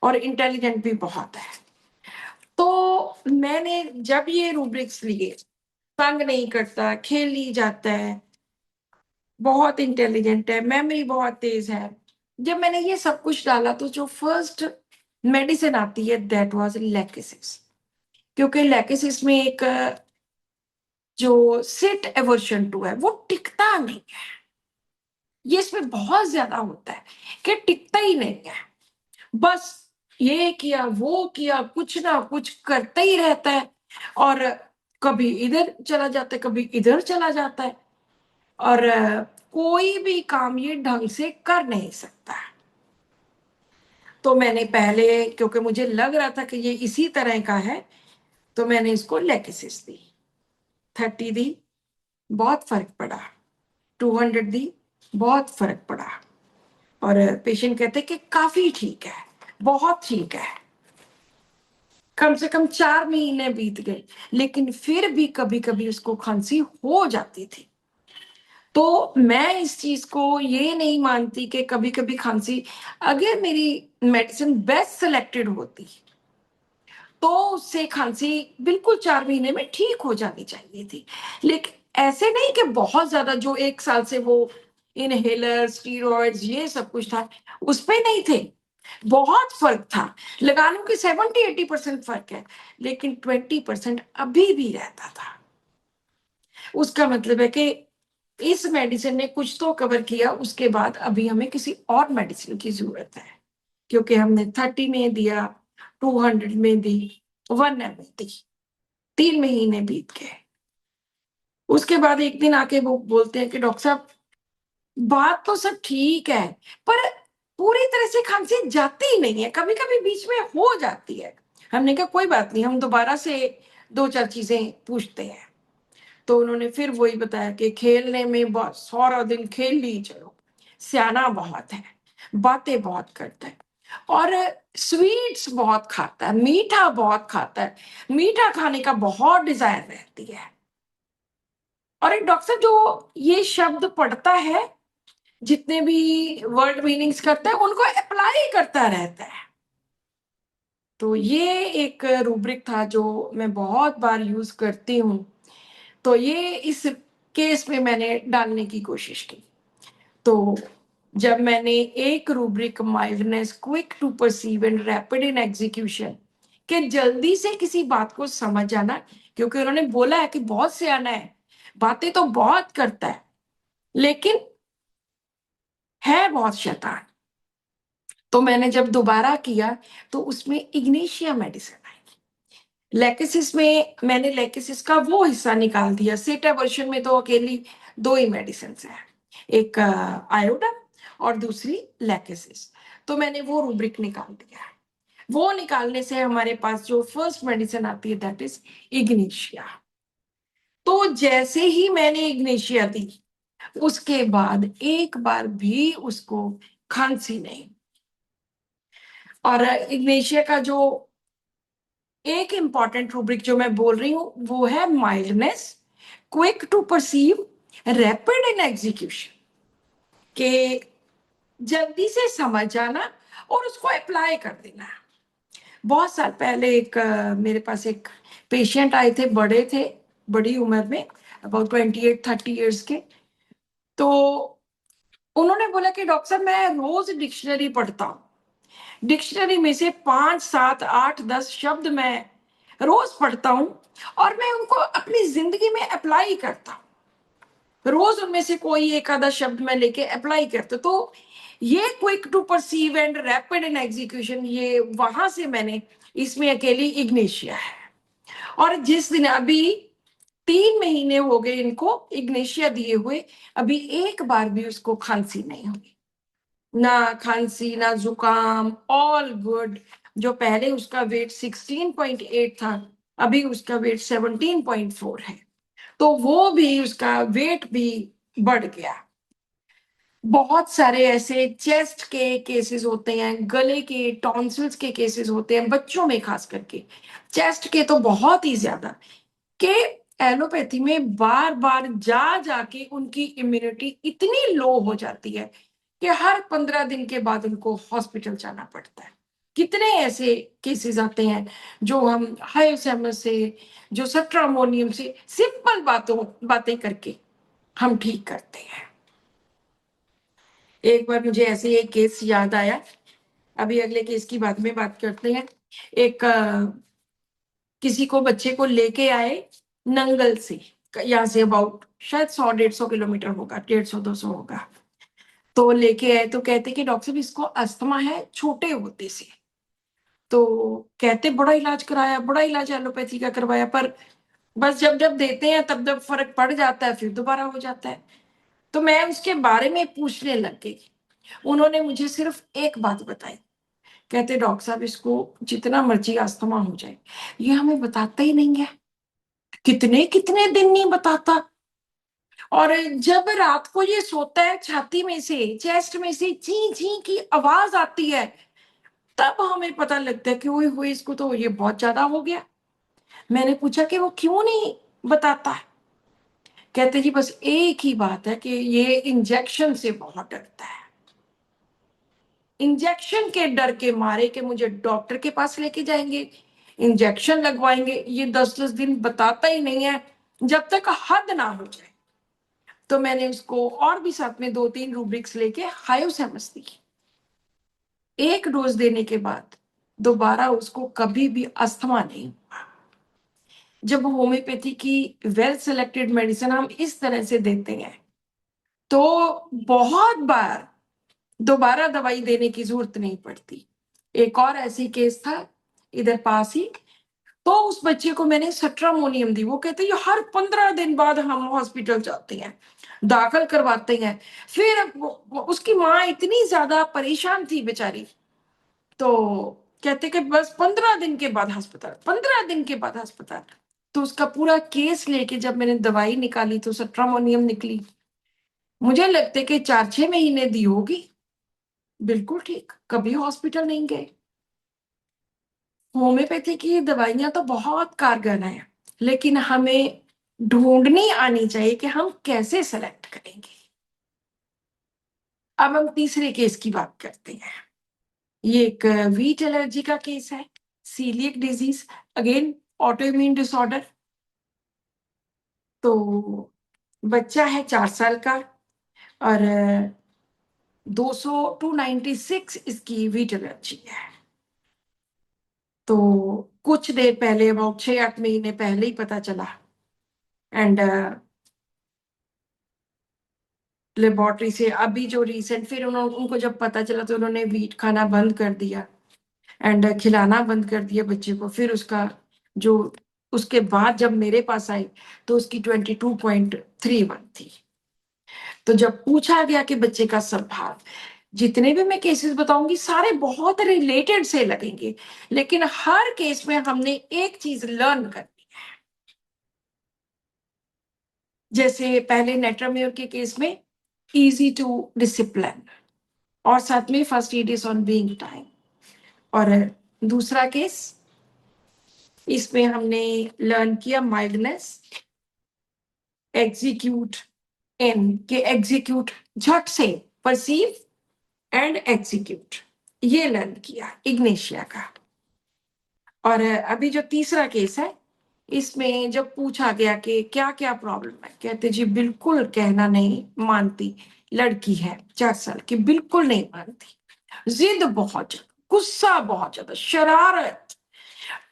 और इंटेलिजेंट भी बहुत है। तो मैंने जब ये रूब्रिक्स लिए, तंग नहीं करता, खेल ही जाता है, बहुत इंटेलिजेंट है, मेमोरी बहुत तेज है, जब मैंने ये सब कुछ डाला तो जो फर्स्ट मेडिसिन आती है दैट वाज लैकेसिस। क्योंकि लैकेसिस में एक जो सिट एवर्शन टू है वो टिकता नहीं है, ये इसमें बहुत ज्यादा होता है कि टिकता ही नहीं है, बस ये किया वो किया, कुछ ना कुछ करता ही रहता है, और कभी इधर चला जाता है कभी इधर चला जाता है, और कोई भी काम ये ढंग से कर नहीं सकता। तो मैंने पहले, क्योंकि मुझे लग रहा था कि ये इसी तरह का है, तो मैंने इसको लेकेसिस दी, 30 दी, बहुत फर्क पड़ा, 200 दी, बहुत फर्क पड़ा, और पेशेंट कहते कि काफी ठीक है, बहुत ठीक है। कम से कम 4 महीने बीत गए, लेकिन फिर भी कभी कभी उसको खांसी हो जाती थी। तो मैं इस चीज को ये नहीं मानती कि कभी कभी खांसी, अगर मेरी मेडिसिन बेस्ट सिलेक्टेड होती तो उससे खांसी बिल्कुल 4 महीने में ठीक हो जानी चाहिए थी, लेकिन ऐसे नहीं कि बहुत ज्यादा, जो 1 साल से वो इनहेलर स्टीरॉइड्स ये सब कुछ था उस पे नहीं थे, बहुत फर्क था, लगा लो कि 70-80% फर्क है, लेकिन 20% अभी भी रहता था। उसका मतलब है कि इस मेडिसिन ने कुछ तो कवर किया, उसके बाद अभी हमें किसी और मेडिसिन की जरूरत है, क्योंकि हमने 30 में दिया, 200 में दी, 1 में दी, 3 महीने बीत गए। उसके बाद एक दिन आके वो बोलते हैं कि डॉक्टर साहब बात तो सब ठीक है, पर पूरी तरह से खांसी जाती ही नहीं है, कभी कभी बीच में हो जाती है। हमने कहा कोई बात नहीं, हम दोबारा से 2-4 चीजें पूछते हैं। तो उन्होंने फिर वही बताया कि खेलने में बस सारा दिन खेल ली चलो, सियाना बहुत है, बातें बहुत करता है, और स्वीट्स बहुत खाता है, मीठा बहुत खाता है, मीठा खाने का बहुत डिजायर रहती है। और एक डॉक्टर जो ये शब्द पढ़ता है, जितने भी वर्ड मीनिंग्स करता है उनको अप्लाई करता रहता है। तो ये एक रूब्रिक था जो मैं बहुत बार यूज करती हूँ, तो ये इस केस में मैंने डालने की कोशिश की। तो जब मैंने एक rubric mildness, quick to perceive and rapid in execution, कि जल्दी से किसी बात को समझ जाना, क्योंकि उन्होंने बोला है कि बहुत सियाना है, बातें तो बहुत करता है, लेकिन है बहुत शैतान। तो मैंने जब दोबारा किया तो उसमें इग्नेशिया मेडिसिन आई। लेकेसिस में मैंने लेकेसिस का वो हिस्सा निकाल दिया, सेटा वर्जन में तो अकेली 2 ही मेडिसिन है, एक आयोडा और दूसरी लेकेसिस। तो मैंने वो रूब्रिक निकाल दिया। वो निकालने से हमारे पास जो फर्स्ट मेडिसिन आती है दैट इज इग्नेशिया। तो जैसे ही मैंने इग्नेशिया दी, उसके बाद एक बार भी उसको खांसी नहीं। और इग्नेशिया का जो एक इंपॉर्टेंट रूब्रिक जो मैं बोल रही हूं वो है mildness, quick to perceive, rapid in execution, के जल्दी से समझ जाना और उसको अप्लाई कर देना। बहुत साल पहले एक मेरे पास एक पेशेंट आए थे, बड़े थे, बड़ी उम्र में, अबाउट 28-30 ईयर्स के। तो उन्होंने बोला कि डॉक्टर साहब मैं रोज डिक्शनरी पढ़ता हूँ, डिक्शनरी में से 5, 7, 8, 10 शब्द मैं रोज पढ़ता हूं, और मैं उनको अपनी जिंदगी में अप्लाई करता हूं, रोज उनमें से कोई एक आधा शब्द मैं लेके अप्लाई करता। तो ये quick to perceive and rapid in execution, ये वहां से मैंने, इसमें अकेली इग्नेशिया है। और जिस दिन अभी 3 महीने हो गए इनको इग्नेशिया दिए हुए, अभी एक बार भी उसको खांसी नहीं हुई, ना खांसी ना जुकाम, ऑल गुड। जो पहले उसका वेट 16.8 था, अभी उसका वेट 17.4 है, तो वो भी उसका वेट भी बढ़ गया। बहुत सारे ऐसे चेस्ट के केसेस होते हैं, गले के टॉन्सिल्स के केसेस होते हैं बच्चों में, खास करके चेस्ट के तो बहुत ही ज्यादा, कि एलोपैथी में बार बार जा जाके उनकी इम्यूनिटी इतनी लो हो जाती है कि हर 15 दिन के बाद उनको हॉस्पिटल जाना पड़ता है। कितने ऐसे केसेस आते हैं जो हम हायोसेमस से, जो सट्रामोनियम से, सिंपल बातें करके हम ठीक करते हैं। एक बार मुझे ऐसे एक केस याद आया, अभी अगले केस की बाद में बात करते हैं। एक किसी को बच्चे को लेके आए नंगल से, यहाँ से अबाउट शायद 100-150 किलोमीटर होगा, 150-200 होगा। तो लेके आए तो कहते कि डॉक्टर साहब इसको अस्थमा है छोटे होते से। तो कहते बड़ा इलाज कराया, बड़ा इलाज एलोपैथी का करवाया, पर बस जब जब देते हैं तब जब फर्क पड़ जाता है फिर दोबारा हो जाता है। तो मैं उसके बारे में पूछने लग गई। उन्होंने मुझे सिर्फ एक बात बताई, कहते डॉक्टर साहब इसको जितना मर्जी अस्थमा हो जाए ये हमें बताता ही नहीं है, कितने कितने दिन नहीं बताता। और जब रात को ये सोता है छाती में से, चेस्ट में से ची ची की आवाज आती है, तब हमें पता लगता है कि ओए होए इसको तो ये बहुत ज्यादा हो गया। मैंने पूछा कि वो क्यों नहीं बताता है, कहते जी बस एक ही बात है कि ये इंजेक्शन से बहुत डरता है, इंजेक्शन के डर के मारे कि मुझे डॉक्टर के पास लेके जाएंगे, इंजेक्शन लगवाएंगे, ये 10-10 दिन बताता ही नहीं है जब तक हद ना हो जाए। तो मैंने उसको और भी साथ में 2-3 रूब्रिक्स लेके हायोसेमस दी। एक डोज देने के बाद दोबारा उसको कभी भी अस्थमा नहीं हुआ। जब होम्योपैथी की वेल सेलेक्टेड मेडिसिन हम इस तरह से देते हैं तो बहुत बार दोबारा दवाई देने की जरूरत नहीं पड़ती। एक और ऐसी केस था इधर पास ही, तो उस बच्चे को मैंने सट्रामोनियम दी। वो कहते हैं हर 15 दिन बाद हम हॉस्पिटल जाते हैं, दाखिल करवाते हैं। फिर उसकी माँ इतनी ज्यादा परेशान थी बेचारी, तो कहते कि बस 15 दिन के बाद अस्पताल, 15 दिन के बाद अस्पताल। तो उसका पूरा केस लेके जब मैंने दवाई निकाली तो सट्रामोनियम निकली, मुझे लगते कि 4-6 महीने दी होगी, बिल्कुल ठीक, कभी हॉस्पिटल नहीं गए। होम्योपैथी की दवाइयां तो बहुत कारगर हैं, लेकिन हमें ढूंढनी आनी चाहिए कि हम कैसे सेलेक्ट करेंगे। अब हम तीसरे केस की बात करते हैं। ये एक वीट एलर्जी का केस है, celiac disease, again autoimmune disorder. तो बच्चा है 4 साल का और 200-296 इसकी वीट एलर्जी है। तो कुछ देर पहले, अबाउट 6-8 महीने पहले ही पता चला, एंड लेबोरेटरी से अभी जो रिसेंट, फिर उनको जब पता चला तो उन्होंने वीट खाना बंद कर दिया एंड खिलाना बंद कर दिया बच्चे को। फिर उसका जो, उसके बाद जब मेरे पास आई तो उसकी 22.31 थी। तो जब पूछा गया कि बच्चे का स्वभाव, जितने भी मैं केसेस बताऊंगी सारे बहुत रिलेटेड से लगेंगे, लेकिन हर केस में हमने एक चीज लर्न कर, जैसे पहले नेट्रामेयर के केस में इजी टू डिसिप्लिन, और साथ में first aid is on being time. और दूसरा केस, इसमें हमने लर्न किया माइल्डनेस, एग्जीक्यूट इन के एग्जीक्यूट झट से, परसीव एंड एग्जीक्यूट, ये लर्न किया इग्नेशिया का। और अभी जो तीसरा केस है, इसमें जब पूछा गया कि क्या क्या प्रॉब्लम है, कहते जी बिल्कुल कहना नहीं मानती, लड़की है 4 साल की, बिल्कुल नहीं मानती, जिद बहुत ज्यादा, गुस्सा बहुत ज्यादा, शरारत,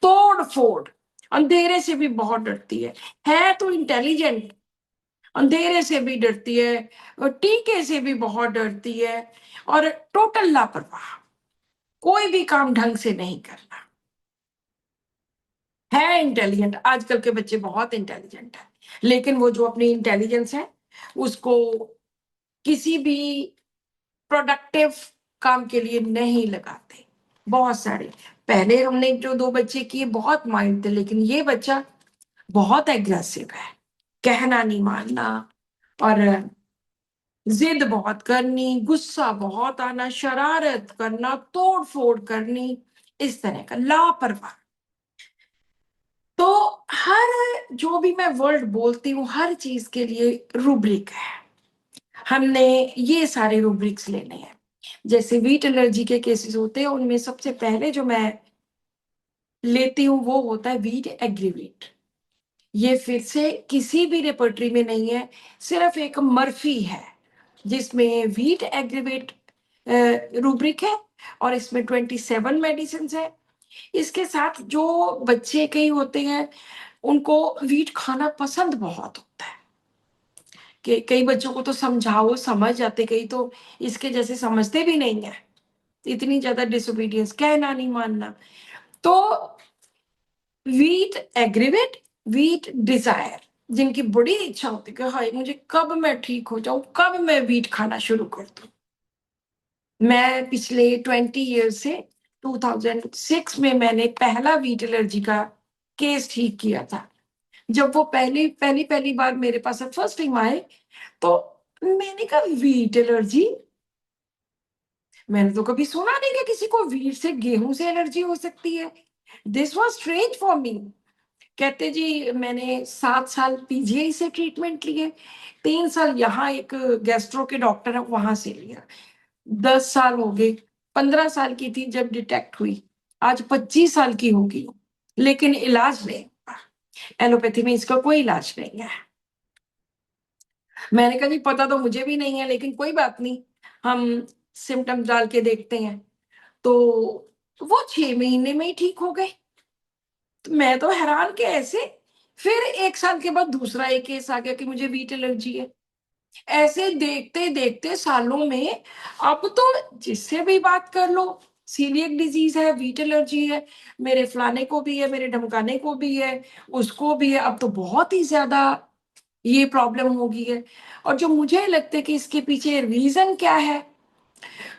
तोड़ फोड़, अंधेरे से भी बहुत डरती है तो इंटेलिजेंट, अंधेरे से भी डरती है और टीके से भी बहुत डरती है, और टोटल लापरवाह, कोई भी काम ढंग से नहीं करना। है इंटेलिजेंट, आजकल के बच्चे बहुत इंटेलिजेंट है, लेकिन वो जो अपनी इंटेलिजेंस है उसको किसी भी प्रोडक्टिव काम के लिए नहीं लगाते। बहुत सारे, पहले हमने जो 2 बच्चे किए बहुत माइल्ड थे, लेकिन ये बच्चा बहुत एग्रेसिव है, कहना नहीं मानना, और जिद बहुत करनी, गुस्सा बहुत आना, शरारत करना, तोड़ फोड़ करनी, इस तरह का लापरवाह। तो हर जो भी मैं वर्ड बोलती हूँ हर चीज के लिए रूब्रिक है। हमने ये सारे रूब्रिक्स लेने हैं। जैसे वीट एलर्जी के केसेस होते हैं, उनमें सबसे पहले जो मैं लेती हूँ वो होता है वीट एग्रीवेट। ये फिर से किसी भी रेपर्टरी में नहीं है, सिर्फ एक मर्फी है जिसमें वीट एग्रीवेट रूब्रिक है, और इसमें 27 मेडिसिन है। इसके साथ जो बच्चे कई होते हैं उनको वीट खाना पसंद बहुत होता है, कि कई बच्चों को तो समझाओ समझ जाते, कई तो इसके जैसे समझते भी नहीं है, इतनी ज्यादा डिसोबीडियंस, कहना नहीं मानना। तो वीट एग्रीवेट, वीट डिजायर, जिनकी बड़ी इच्छा होती है कि हाय मुझे कब मैं ठीक हो जाऊं, कब मैं वीट खाना शुरू कर दूं। मैं पिछले 20 ईयर से 2006 में मैंने पहला वीट एलर्जी का केस ठीक किया था। जब वो पहली बार मेरे पास फर्स्ट टाइम आए, तो मैंने कहा वीट एलर्जी, मैंने तो कभी सुना नहीं कि किसी को वीट से, गेहूं से एलर्जी हो सकती है। This was strange for me. कहते जी मैंने 7 साल पीजीआई से ट्रीटमेंट लिए, 3 साल यहाँ एक गैस्ट्रो के डॉक्टर है वहां से लिया, 10 साल हो गए। 15 साल की थी जब डिटेक्ट हुई, आज 25 साल की होगी, लेकिन इलाज नहीं। एलोपैथी में इसका कोई इलाज नहीं है। मैंने कहा जी पता तो मुझे भी नहीं है, लेकिन कोई बात नहीं, हम सिम्टम्स डाल के देखते हैं। तो वो 6 महीने में ही ठीक हो गए। तो मैं तो हैरान कि ऐसे। फिर 1 साल के बाद दूसरा एक केस आ गया कि मुझे वीट एलर्जी है। ऐसे देखते देखते सालों में अब तो जिससे भी बात कर लो, सीलियक डिजीज है, वीट एलर्जी है, मेरे फलाने को भी है, मेरे ढमकाने को भी है, उसको भी है। अब तो बहुत ही ज्यादा ये प्रॉब्लम हो गई है। और जो मुझे लगता है कि इसके पीछे रीजन क्या है,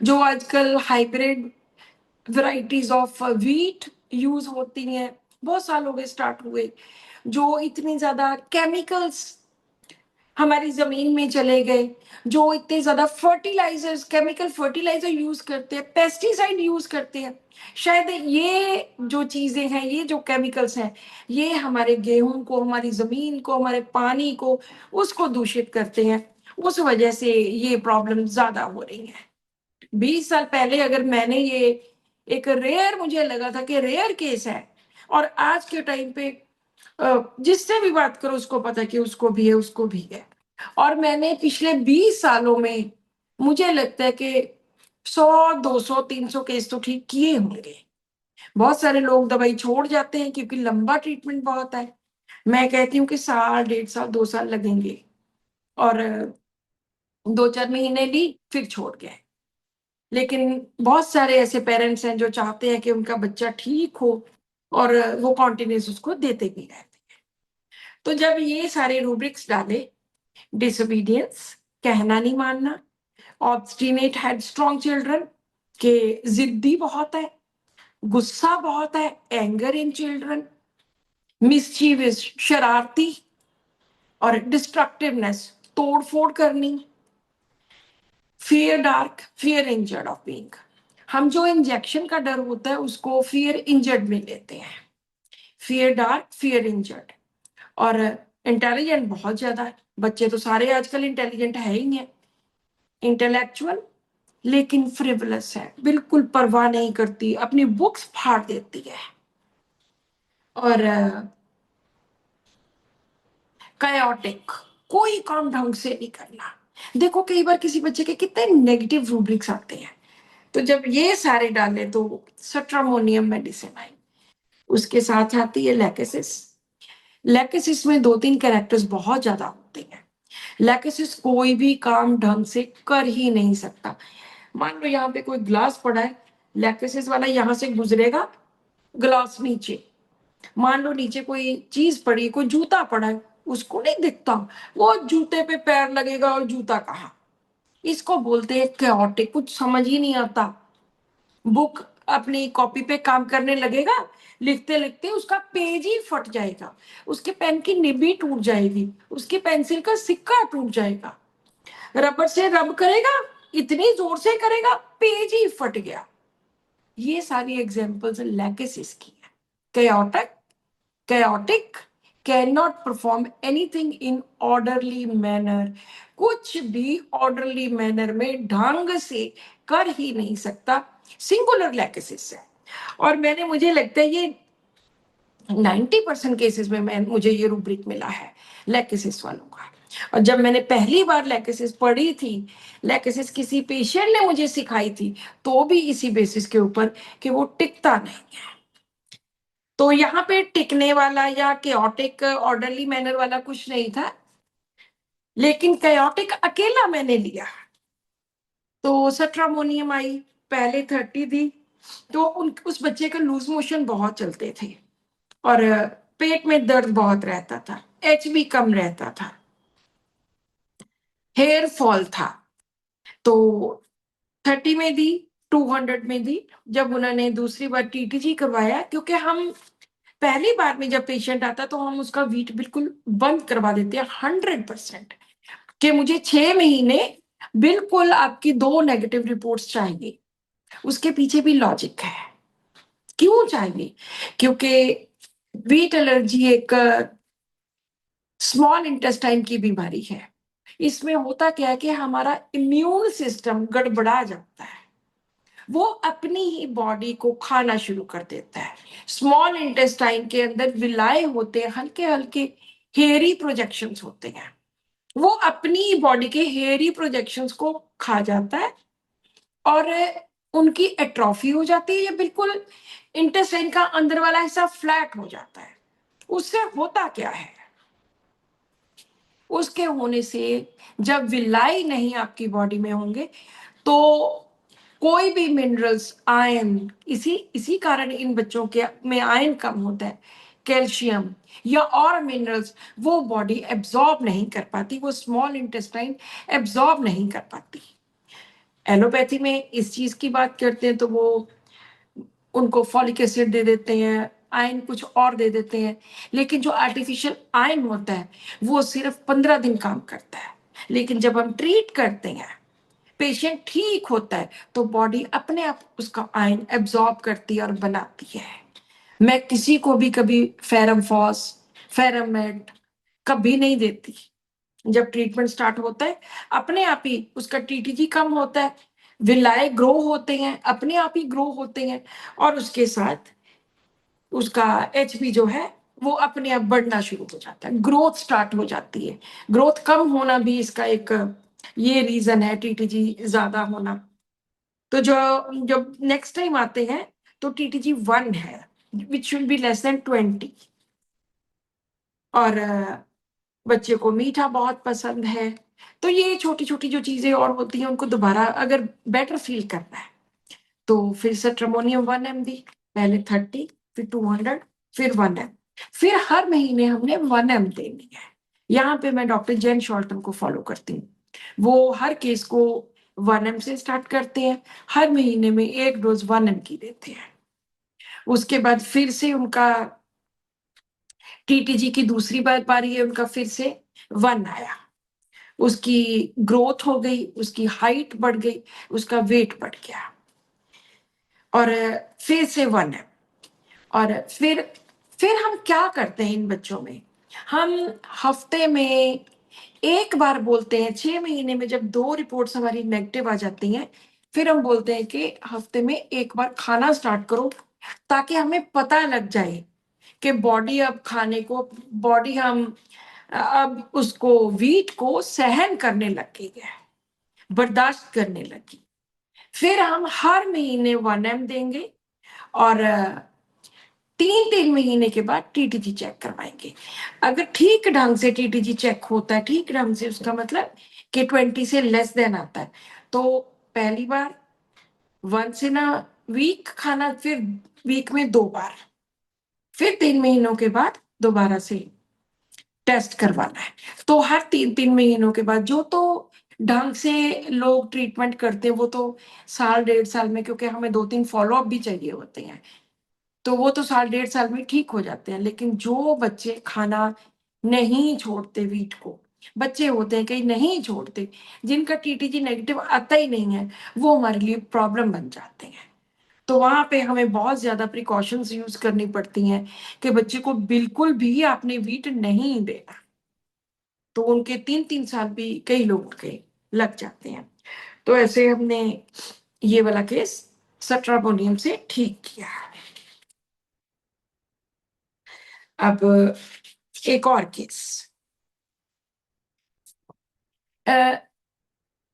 जो आजकल hybrid varieties of wheat use होती हैं, बहुत साल हो गए स्टार्ट हुए, जो इतनी ज्यादा केमिकल्स हमारी जमीन में चले गए, जो इतने ज्यादा फर्टिलाइजर्स, केमिकल फर्टिलाइजर यूज करते हैं, पेस्टिसाइड यूज करते हैं, शायद ये जो चीजें हैं, ये जो केमिकल्स हैं, ये हमारे गेहूं को, हमारी जमीन को, हमारे पानी को, उसको दूषित करते हैं। उस वजह से ये प्रॉब्लम ज्यादा हो रही है। 20 साल पहले अगर मैंने ये एक रेयर, मुझे लगा था कि रेयर केस है, और आज के टाइम पे जिससे भी बात करो उसको पता कि उसको भी है, उसको भी है। और मैंने पिछले 20 सालों में मुझे लगता है कि 100 200 300 केस तो ठीक किए होंगे। बहुत सारे लोग दवाई छोड़ जाते हैं क्योंकि लंबा ट्रीटमेंट बहुत है। मैं कहती हूँ कि साल 1.5 साल 2 साल लगेंगे, और 2 4 महीने ली फिर छोड़ गए। लेकिन बहुत सारे ऐसे पेरेंट्स हैं जो चाहते हैं कि उनका बच्चा ठीक हो, और वो कॉन्टिन्यूस उसको देते भी रहते। तो जब ये सारे रूब्रिक्स डाले, डिसोबीडियंस, कहना नहीं मानना, ऑब्स्टिनेट हेडस्ट्रॉन्ग चिल्ड्रन, के जिद्दी बहुत है, गुस्सा बहुत है, एंगर इन चिल्ड्रन, मिस्चीवियस, शरारती, और डिस्ट्रक्टिवनेस, तोड़ फोड़ करनी, fear dark, fear injured of being. हम जो इंजेक्शन का डर होता है उसको फियर इंजर्ड में लेते हैं, फियर डार्क, फियर इंजर्ड। और इंटेलिजेंट बहुत ज्यादा है, बच्चे तो सारे आजकल इंटेलिजेंट है ही है, इंटेलेक्चुअल, लेकिन फ्रिवलस है, बिल्कुल परवाह नहीं करती, अपनी बुक्स फाड़ देती है, और कायोटिक, कोई काम ढंग से नहीं करना। देखो कई बार किसी बच्चे के कितने नेगेटिव रूब्रिक्स आते हैं। तो जब ये सारे डाले तो सट्रामोनियम मेडिसिन आई, उसके साथ आती है लैकेसिस। लैकेसिस में 2 3 कैरेक्टर्स बहुत ज्यादा होते हैं। लैकेसिस कोई भी काम ढंग से कर ही नहीं सकता। मान लो यहाँ पे कोई ग्लास पड़ा है, लैकेसिस वाला यहाँ से गुजरेगा, ग्लास नीचे। मान लो नीचे कोई चीज पड़ी, कोई जूता पड़ा है, उसको नहीं दिखता, वो जूते पे पैर लगेगा और जूता कहाँ। इसको बोलते हैं chaotic, कुछ समझ ही नहीं आता। बुक अपनी कॉपी पे काम करने लगेगा, लिखते लिखते उसका पेज ही फट जाएगा, उसके पेन की निबी टूट जाएगी, उसकी पेंसिल का सिक्का टूट जाएगा, रबर से रब करेगा, इतनी जोर से करेगा, पेज ही फट गया। ये सारी एग्जांपल्स लैकेसिस की है। chaotic cannot perform anything in orderly manner, कुछ भी ऑर्डरली मैनर में ढंग से कर ही नहीं सकता, सिंगुलर लैकेसिस है। और मुझे लगता है ये 90% केसेस में मुझे ये रूब्रिक मिला है लैकेसिस वालों का। और जब मैंने पहली बार लैकेसिस पढ़ी थी, लैकेसिस किसी पेशेंट ने मुझे सिखाई थी, तो भी इसी बेसिस के ऊपर कि वो टिकता नहीं है। तो यहाँ पे टिकने वाला या chaotic ऑर्डरली मैनर वाला कुछ नहीं था, लेकिन chaotic अकेला मैंने लिया। तो सट्रामोनियम आई, पहले 30 दी, तो उस बच्चे का लूज मोशन बहुत चलते थे और पेट में दर्द बहुत रहता था, एचबी कम रहता था, हेयर फॉल था। तो 30 में दी, 200 में दी। जब उन्होंने दूसरी बार टीटीजी करवाया, क्योंकि हम पहली बार में जब पेशेंट आता तो हम उसका वीट बिल्कुल बंद करवा देते हैं 100%, कि मुझे 6 महीने बिल्कुल आपकी 2 नेगेटिव रिपोर्ट्स चाहिए। उसके पीछे भी लॉजिक है, क्यों चाहिए? क्योंकि वीट एलर्जी एक स्मॉल इंटेस्टाइन की बीमारी है। इसमें होता क्या है कि हमारा इम्यून सिस्टम गड़बड़ा जाता है, वो अपनी ही बॉडी को खाना शुरू कर देता है। स्मॉल इंटेस्टाइन के अंदर विलाय होते हैं, हल्के हल्के हेयरी प्रोजेक्शंस होते हैं, वो अपनी बॉडी के हेयरी प्रोजेक्शंस को खा जाता है और उनकी एट्रोफी हो जाती है। ये बिल्कुल इंटेस्टाइन का अंदर वाला हिस्सा फ्लैट हो जाता है। उससे होता क्या है? उसके होने से जब विलाई नहीं आपकी बॉडी में होंगे तो कोई भी मिनरल्स, आयरन, इसी कारण इन बच्चों के में आयरन कम होता है, कैल्शियम या और मिनरल्स वो बॉडी एब्जॉर्ब नहीं कर पाती, वो स्मॉल इंटेस्टाइन एब्जॉर्ब नहीं कर पाती। एलोपैथी में इस चीज की बात करते हैं तो वो उनको फॉलिक एसिड दे देते हैं, आयरन कुछ और दे देते हैं, लेकिन जो आर्टिफिशियल आयरन होता है वो सिर्फ 15 दिन काम करता है। लेकिन जब हम ट्रीट करते हैं, पेशेंट ठीक होता है, तो बॉडी अपने आप उसका आयन एब्जॉर्ब करती है और बनाती है। मैं किसी को भी कभी फेरम फॉस, फेरमेट कभी नहीं देती। जब ट्रीटमेंट स्टार्ट होता है अपने आप ही उसका टीटीजी कम होता है, विलाय ग्रो होते हैं, अपने आप ही ग्रो होते हैं, और उसके साथ उसका एचपी जो है वो अपने आप बढ़ना शुरू हो जाता है, ग्रोथ स्टार्ट हो जाती है। ग्रोथ कम होना भी इसका एक ये रीजन है, टीटीजी ज्यादा होना। तो जो जब नेक्स्ट टाइम आते हैं तो टीटीजी 1 है, which should be less than 20। और बच्चे को मीठा बहुत पसंद है। तो ये छोटी छोटी जो चीजें और होती हैं, उनको दोबारा अगर बेटर फील करना है तो फिर से ट्रेमोनियम 1 mg, पहले 30, फिर 200, फिर 1 mg, फिर हर महीने हमने 1 mg देनी है। यहाँ पे मैं डॉक्टर जेन शॉल्टन को फॉलो करती हूँ। वो हर केस को 1 mg से स्टार्ट करते हैं, हर महीने में एक डोज 1 mg की देते हैं। उसके बाद फिर से उनका टीटीजी की दूसरी बार बारी है, उनका फिर से 1 आया, उसकी ग्रोथ हो गई, उसकी हाइट बढ़ गई, उसका वेट बढ़ गया, और फिर से 1 mg। और फिर हम क्या करते हैं इन बच्चों में? हम हफ्ते में एक बार बोलते हैं, 6 महीने में जब 2 रिपोर्ट्स हमारी नेगेटिव आ जाती हैं, फिर हम बोलते हैं कि हफ्ते में एक बार खाना स्टार्ट करो, ताकि हमें पता लग जाए कि बॉडी अब खाने को, बॉडी हम अब उसको वीट को सहन करने लगी है, बर्दाश्त करने लगी। फिर हम हर महीने 1 mg देंगे और 3 महीने के बाद टीटीजी चेक करवाएंगे। अगर ठीक ढंग से टीटीजी चेक होता है, ठीक ढंग से, उसका मतलब कि 20 से लेस देन आता है, तो पहली बार 1 वीक खाना, फिर वीक में 2 बार, फिर 3 महीनों के बाद दोबारा से टेस्ट करवाना है। तो हर 3-3 महीनों के बाद जो तो ढंग से लोग ट्रीटमेंट करते हैं वो तो साल 1.5 साल में, क्योंकि हमें 2-3 फॉलोअप भी चाहिए होते हैं, तो वो तो साल 1.5 साल में ठीक हो जाते हैं। लेकिन जो बच्चे खाना नहीं छोड़ते, वीट को बच्चे होते हैं कई नहीं छोड़ते, जिनका टीटीजी नेगेटिव आता ही नहीं है, वो हमारे लिए प्रॉब्लम बन जाते हैं। तो वहां पे हमें बहुत ज्यादा प्रिकॉशंस यूज करनी पड़ती हैं कि बच्चे को बिल्कुल भी आपने वीट नहीं देना। तो उनके 3-3 साल भी कई लोगों के लग जाते हैं। तो ऐसे हमने ये वाला केस सट्राबोनियम से ठीक किया। अब एक और केस,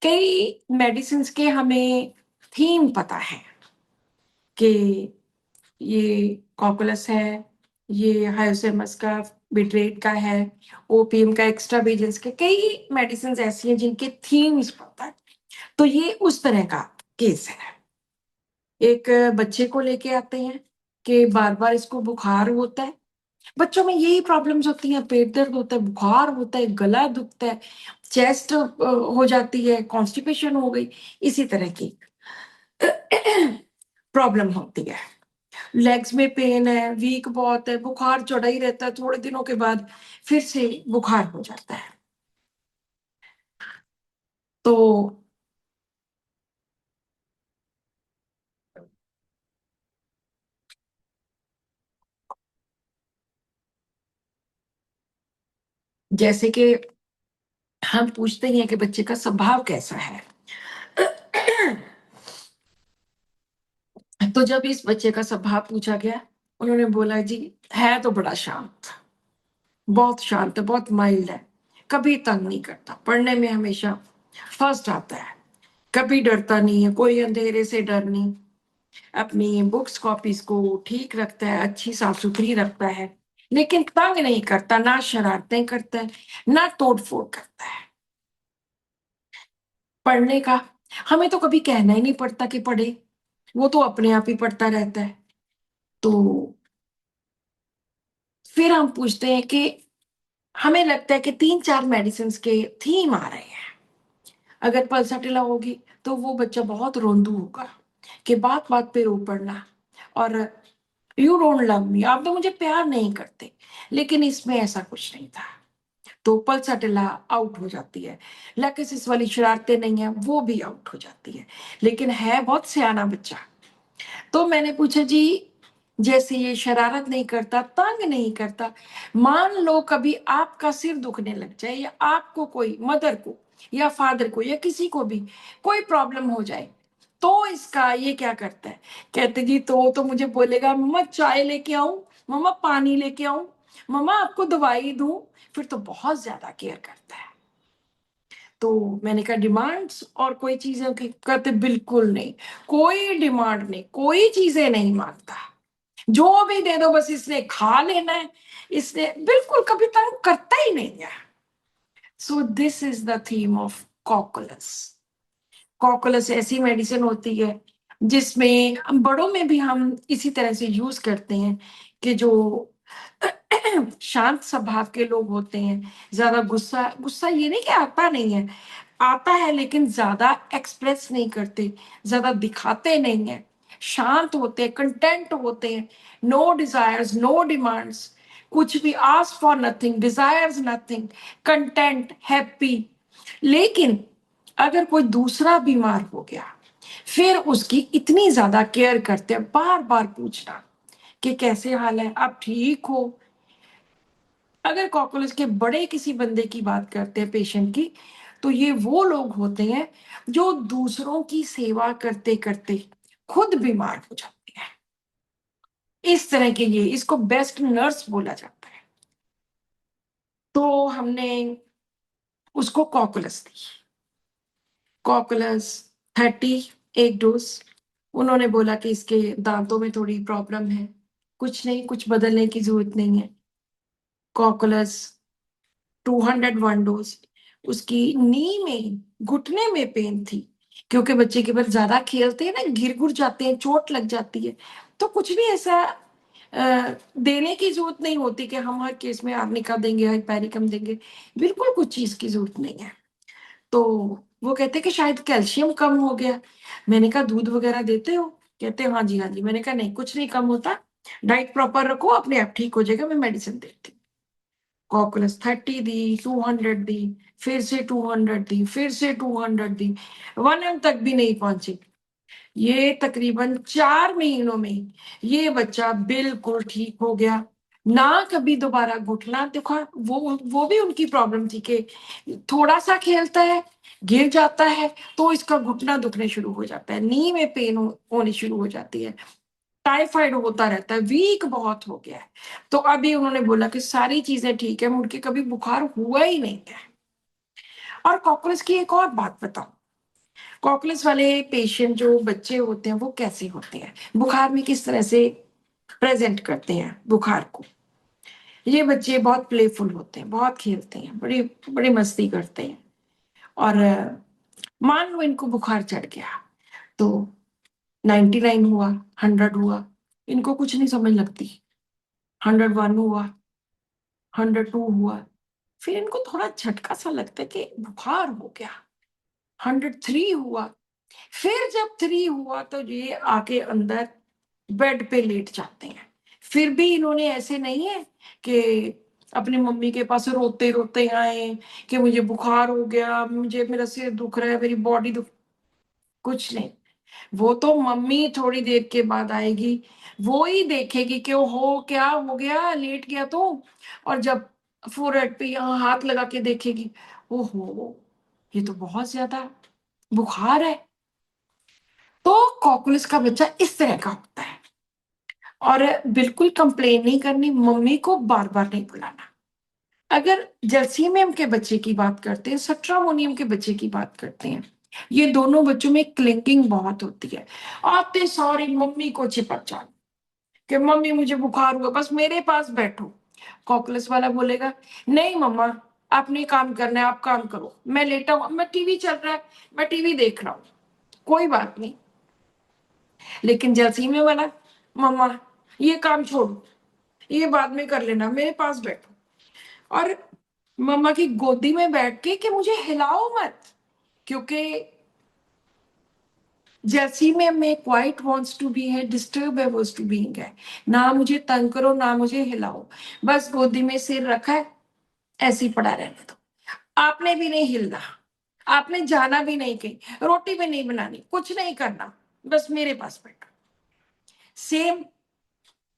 कई मेडिसिन के हमें थीम पता है कि ये कॉकुलस है, ये हायोसेमस का बिट्रेट का है, ओपीएम का एक्स्ट्रा वेजेंस के, कई मेडिसिन ऐसी हैं जिनके थीम्स पता है। तो ये उस तरह का केस है। एक बच्चे को लेके आते हैं कि बार बार इसको बुखार होता है। बच्चों में यही प्रॉब्लम्स होती हैं, पेट दर्द होता है, बुखार होता है, गला दुखता है, चेस्ट हो जाती है, कॉन्स्टिपेशन हो गई, इसी तरह की प्रॉब्लम होती है। लेग्स में पेन है, वीक बहुत है, बुखार चढ़ा ही रहता है, थोड़े दिनों के बाद फिर से बुखार हो जाता है। तो जैसे कि हम पूछते ही हैं कि बच्चे का स्वभाव कैसा है। तो जब इस बच्चे का स्वभाव पूछा गया, उन्होंने बोला जी है तो बड़ा शांत, बहुत शांत है, बहुत माइल्ड है, कभी तंग नहीं करता, पढ़ने में हमेशा फर्स्ट आता है, कभी डरता नहीं है, कोई अंधेरे से डर नहीं, अपनी बुक्स कॉपीज को ठीक रखता है, अच्छी साफ सुथरी रखता है, लेकिन तंग नहीं करता, ना शरारतें करता है, ना तोड़ फोड़ करता है। पढ़ने का हमें तो कभी कहना ही नहीं पड़ता कि पढ़े, वो तो अपने आप ही पढ़ता रहता है। तो फिर हम पूछते हैं कि हमें लगता है कि 3-4 मेडिसिन के थीम आ रहे हैं। अगर पल्साटिला होगी तो वो बच्चा बहुत रोंदू होगा कि बात बात पे रो पड़ना, और यू डोंट लव मी, आप तो मुझे प्यार नहीं करते। लेकिन इसमें ऐसा कुछ नहीं था, तो पल्साटिला आउट हो जाती है। लैकेसिस वाली शरारतें नहीं है, वो भी आउट हो जाती है। लेकिन है बहुत सियाना बच्चा। तो मैंने पूछा जी, जैसे ये शरारत नहीं करता, तंग नहीं करता, मान लो कभी आपका सिर दुखने लग जाए, या आपको कोई मदर को या फादर को या किसी को भी कोई प्रॉब्लम हो जाए, तो इसका ये क्या करता है? कहते जी तो मुझे बोलेगा मम्मा चाय लेके आऊं, मम्मा पानी लेके आऊं, मम्मा आपको दवाई दूं। फिर तो बहुत ज्यादा केयर करता है। तो मैंने कहा डिमांड्स और कोई चीजें की? कहते बिल्कुल नहीं, कोई डिमांड नहीं, कोई चीजें नहीं मांगता, जो भी दे दो बस इसने खा लेना है, इसने बिल्कुल कभी तंग करता ही नहीं है। So this is the theme of cocculus. Cocculus ऐसी मेडिसिन होती है जिसमें बड़ों में भी हम इसी तरह से यूज करते हैं कि जो शांत स्वभाव के लोग होते हैं, ज्यादा गुस्सा गुस्सा ये नहीं कि आता नहीं है, आता है, लेकिन ज्यादा एक्सप्रेस नहीं करते, ज्यादा दिखाते नहीं है, शांत होते हैं, कंटेंट होते हैं, नो डिजायर्स नो डिमांड्स, कुछ भी ask for nothing, desires nothing, content, happy. लेकिन अगर कोई दूसरा बीमार हो गया, फिर उसकी इतनी ज्यादा केयर करते हैं, बार बार पूछना कि कैसे हाल है, आप ठीक हो। अगर कॉकरोच के बड़े किसी बंदे की बात करते हैं, पेशेंट की, तो ये वो लोग होते हैं जो दूसरों की सेवा करते करते खुद बीमार हो जाते हैं। इस तरह के, ये इसको बेस्ट नर्स बोला जाता है। तो हमने उसको कॉकुलस दी, कॉकुलस 30 एक डोज। उन्होंने बोला कि इसके दांतों में थोड़ी प्रॉब्लम है, कुछ नहीं, कुछ बदलने की जरूरत नहीं है। Cocculus 201 dose. उसकी नी में, घुटने में पेन थी, क्योंकि बच्चे के बाद ज्यादा खेलते हैं ना, गिर गुर जाते हैं, चोट लग जाती है। तो कुछ भी ऐसा देने की जरूरत नहीं होती कि हम हर केस में आर्निका देंगे, हाइपेरिकम देंगे, बिल्कुल कुछ चीज की जरूरत नहीं है। तो वो कहते कि शायद कैल्शियम कम हो गया। मैंने कहा दूध वगैरह देते हो? कहते हाँ जी हाँ जी। मैंने कहा नहीं, कुछ नहीं कम होता, डाइट प्रॉपर रखो, अपने आप ठीक हो जाएगा, मैं मेडिसिन देती हूँ। कॉकुलस 30 दी, 200 दी, फिर से 200 दी, फिर से 200 दी, 1 तक भी नहीं पहुंची। ये तकरीबन 4 महीनों में ये बच्चा बिल्कुल ठीक हो गया, ना कभी दोबारा घुटना दुखा। वो भी उनकी प्रॉब्लम थी कि थोड़ा सा खेलता है, गिर जाता है, तो इसका घुटना दुखने शुरू हो जाता है, नी में पेन होनी शुरू हो जाती है, टाइफाइड होता रहता है, वीक बहुत हो गया है। तो अभी उन्होंने बोला कि सारी चीजें ठीक है, मुड़ के कभी बुखार हुआ ही नहीं है। और कॉकरोच की एक और बात बताओ, कॉकलेस वाले पेशेंट जो बच्चे होते हैं वो कैसे होते हैं, बुखार में किस तरह से प्रेजेंट करते हैं बुखार को। ये बच्चे बहुत प्लेफुल होते हैं, बहुत खेलते हैं, बड़ी बड़ी मस्ती करते हैं। और मान लो इनको बुखार चढ़ गया तो 99 हुआ, 100 हुआ, इनको कुछ नहीं समझ लगती। 101 हुआ, 102 हुआ, फिर इनको थोड़ा झटका सा लगता है कि बुखार हो गया। 103 हुआ, फिर जब 3 हुआ तो ये आके अंदर बेड पे लेट जाते हैं। फिर भी इन्होंने ऐसे नहीं है कि अपनी मम्मी के पास रोते रोते आए कि मुझे बुखार हो गया, मुझे मेरा सिर दुख रहा है, मेरी बॉडी दुख, कुछ नहीं। वो तो मम्मी थोड़ी देर के बाद आएगी, वो ही देखेगी कि हो क्या हो गया, लेट गया तो। और जब फोrehead पे यहाँ हाथ लगा के देखेगी, ओहो ये तो बहुत ज्यादा बुखार है। तो कॉकुलस का बच्चा इस तरह का होता है। और बिल्कुल कंप्लेन नहीं करनी, मम्मी को बार बार नहीं बुलाना। अगर जर्सीमियम के बच्चे की बात करते हैं, सट्रामोनियम के बच्चे की बात करते हैं, ये दोनों बच्चों में क्लिंकिंग बहुत होती है। आते सारी मम्मी को चिपक जाओ कि मम्मी मुझे बुखार हुआ, बस मेरे पास बैठो। कॉकलेस वाला बोलेगा नहीं मम्मा, आपने काम करना है, आप काम करो, मैं लेटा हूं, मैं टीवी चल रहा है, मैं टीवी देख रहा हूं, कोई बात नहीं। लेकिन जलसीमे वाला, मम्मा ये काम छोड़ो, ये बाद में कर लेना, मेरे पास बैठो। और मम्मा की गोदी में बैठ के कि मुझे हिलाओ मत, क्योंकि जैसी में क्वाइट वांट्स टू बी है, डिस्टर्ब है, वांट्स टू बीइंग है। ना मुझे तंग करो, ना मुझे हिलाओ, बस गोदी में सिर रखा है, ऐसे ही पड़ा रहने दो। आपने भी नहीं हिलना, आपने जाना भी नहीं कहीं, रोटी भी नहीं बनानी, कुछ नहीं करना, बस मेरे पास बैठो। सेम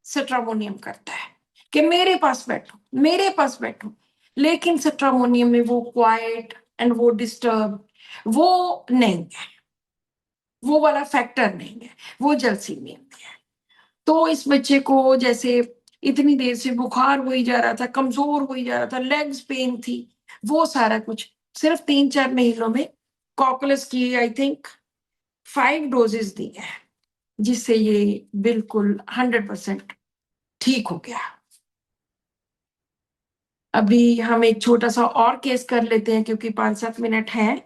सट्रामोनियम करता है कि मेरे पास बैठो, मेरे पास बैठो। लेकिन सट्रामोनियम में वो क्वाइट एंड वो डिस्टर्ब वो नहीं है, वो वाला फैक्टर नहीं है, वो जलसीमियम में है। तो इस बच्चे को जैसे इतनी देर से बुखार हो ही जा रहा था, कमजोर हो ही जा रहा था, लेग्स पेन थी, वो सारा कुछ सिर्फ 3-4 महीनों में कॉकुलस की आई थिंक 5 डोजेस दी है, जिससे ये बिल्कुल 100% ठीक हो गया। अभी हम एक छोटा सा और केस कर लेते हैं क्योंकि 5-7 मिनट हैं।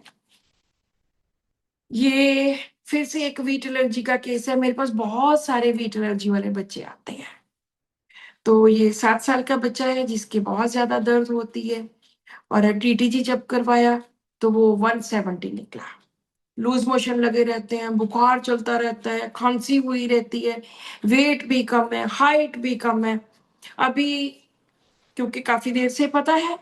ये फिर से एक वीट एलर्जी का केस है। मेरे पास बहुत सारे वीट एलर्जी वाले बच्चे आते हैं। तो ये 7 साल का बच्चा है जिसकी बहुत ज्यादा दर्द होती है, और टीटीजी जब करवाया तो वो 170 निकला। लूज मोशन लगे रहते हैं, बुखार चलता रहता है, खांसी हुई रहती है, वेट भी कम है, हाइट भी कम है। अभी क्योंकि काफी देर से पता है,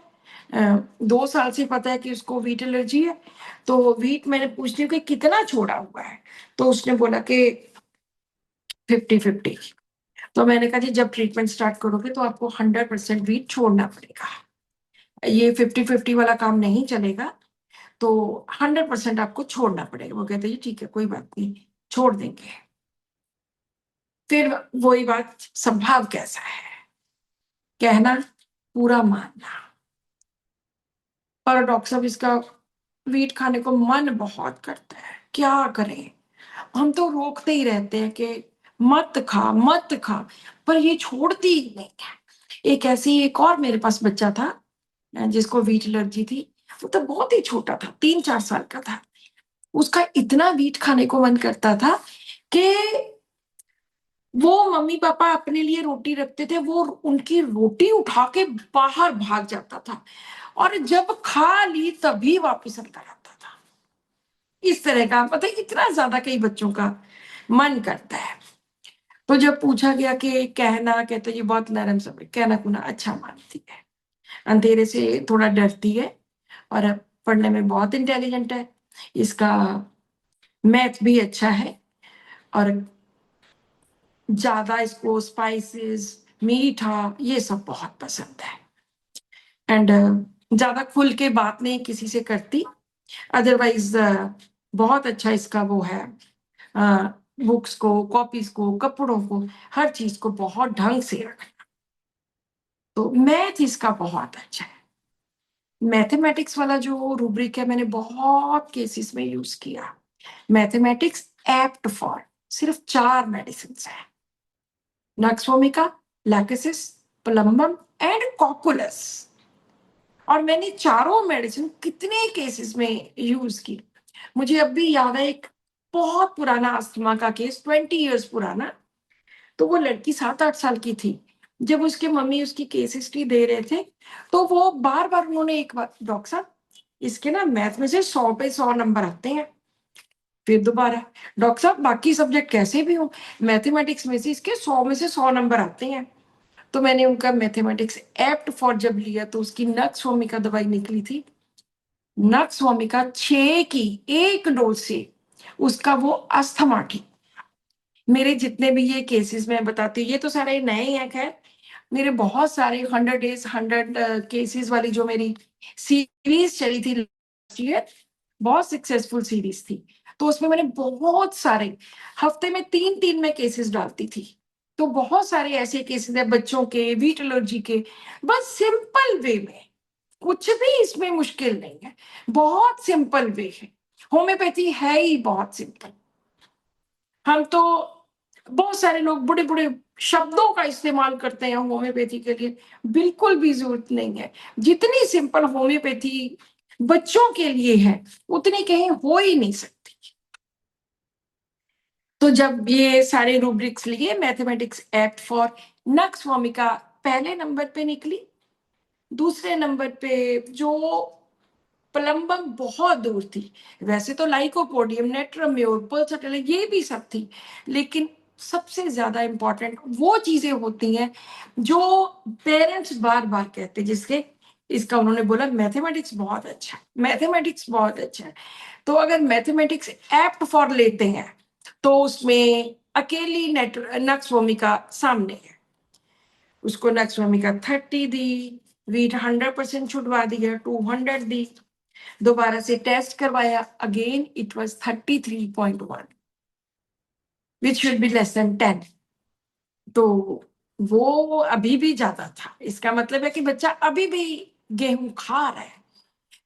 2 साल से पता है कि उसको वीट एलर्जी है, तो वीट मैंने पूछ लिया कि कितना छोड़ा हुआ है, तो उसने बोला कि 50-50। तो मैंने कहा जी जब ट्रीटमेंट स्टार्ट करोगे तो आपको 100% वीट छोड़ना पड़ेगा, ये 50-50 वाला काम नहीं चलेगा, तो 100% आपको छोड़ना पड़ेगा। वो कहते जी ठीक है कोई बात नहीं, छोड़ देंगे। फिर वही बात, स्वभाव कैसा है, कहना पूरा मानना। पैराडॉक्स ऑफ इसका, वीट खाने को मन बहुत करता है, क्या करें, हम तो रोकते ही रहते हैं कि मत खा मत खा, पर ये छोड़ती ही नहीं है। एक ऐसी एक और मेरे पास बच्चा था जिसको वीट एलर्जी थी। वो तो बहुत ही छोटा था, 3-4 साल का था। उसका इतना वीट खाने को मन करता था कि वो मम्मी पापा अपने लिए रोटी रखते थे, वो उनकी रोटी उठा के बाहर भाग जाता था, और जब खा ली तभी वापस अंदर आता था। इस तरह का, पता है कितना ज्यादा कई बच्चों का मन करता है। तो जब पूछा गया कि कहना, कहते ये बहुत नरम समय, कहना कुना अच्छा मानती है, अंधेरे से थोड़ा डरती है, और अब पढ़ने में बहुत इंटेलिजेंट है, इसका मैथ भी अच्छा है, और ज्यादा इसको स्पाइसेस, मीठा, ये सब बहुत पसंद है। एंड ज्यादा खुल के बात नहीं किसी से करती, अदरवाइज बहुत अच्छा इसका वो है, बुक्स को, कॉपीज को, कपड़ों को, हर चीज को बहुत ढंग से रखना। तो मैथ इसका बहुत अच्छा है। मैथमेटिक्स वाला जो रूब्रिक है, मैंने बहुत केसेस में यूज किया। मैथमेटिक्स एप्ट फॉर सिर्फ 4 मेडिसिन है, nux vomica, lachesis, plumbum and Cocculus, और मैंने चारों मेडिसिन कितने केसेस में यूज की। मुझे अब भी याद है एक बहुत पुराना अस्थमा का केस, 20 years पुराना। तो वो लड़की 7-8 साल की थी, जब उसके मम्मी उसकी केस हिस्ट्री दे रहे थे, तो वो बार बार उन्होंने एक बार, डॉक्टर साहब इसके ना मैथ में से 100 पे 100 नंबर आते हैं। फिर दोबारा, डॉक्टर साहब बाकी सब्जेक्ट कैसे भी हो, मैथमेटिक्स में से इसके 100 में से 100 नंबर आते हैं। तो मैंने उनका मैथमेटिक्स एप्ट फॉर जब लिया, तो उसकी नक्स वोमिका दवाई निकली थी। नक्स वोमिका 6 की एक डोज से उसका वो अस्थमा ठीक। मेरे जितने भी ये केसेस मैं बताती हूँ, ये तो सारे नए हैं, खैर मेरे बहुत सारे 100 days 100 केसेस वाली जो मेरी सीरीज चली थी लास्ट ईयर, बहुत सक्सेसफुल सीरीज थी। तो उसमें मैंने बहुत सारे, हफ्ते में 3-3 में केसेस डालती थी। तो बहुत सारे ऐसे केसेस है बच्चों के वीट एलर्जी के, बस सिंपल वे में, कुछ भी इसमें मुश्किल नहीं है, बहुत सिंपल वे है। होम्योपैथी है ही बहुत सिंपल। हम तो, बहुत सारे लोग बड़े बड़े शब्दों का इस्तेमाल करते हैं होम्योपैथी के लिए, बिल्कुल भी जरूरत नहीं है। जितनी सिंपल होम्योपैथी बच्चों के लिए है, उतनी कहीं हो ही नहीं सकती। तो जब ये सारे रूब्रिक्स लिए, mathematics apt for nux vomica पहले नंबर पे निकली। दूसरे नंबर पे जो प्लम्बम बहुत दूर थी, वैसे तो लाइकोपोडियम, नेट्रम्योर, पल्सर, ये भी सब थी, लेकिन सबसे ज्यादा इंपॉर्टेंट वो चीजें होती हैं जो पेरेंट्स बार बार कहते, जिसके इसका उन्होंने बोला मैथमेटिक्स बहुत अच्छा है, मैथमेटिक्स बहुत अच्छा है। तो अगर मैथमेटिक्स एप्ट फॉर लेते हैं, तो उसमें अकेली नक्स वोमिका सामने है, उसको नक्स वोमिका 30 दी, वीट 100% छुटवा दिया, 200 दी, दोबारा से टेस्ट करवाया, again it was 33.1 which should be less than 10। तो वो अभी भी ज्यादा था, इसका मतलब है कि बच्चा अभी भी गेहूं खा रहा है।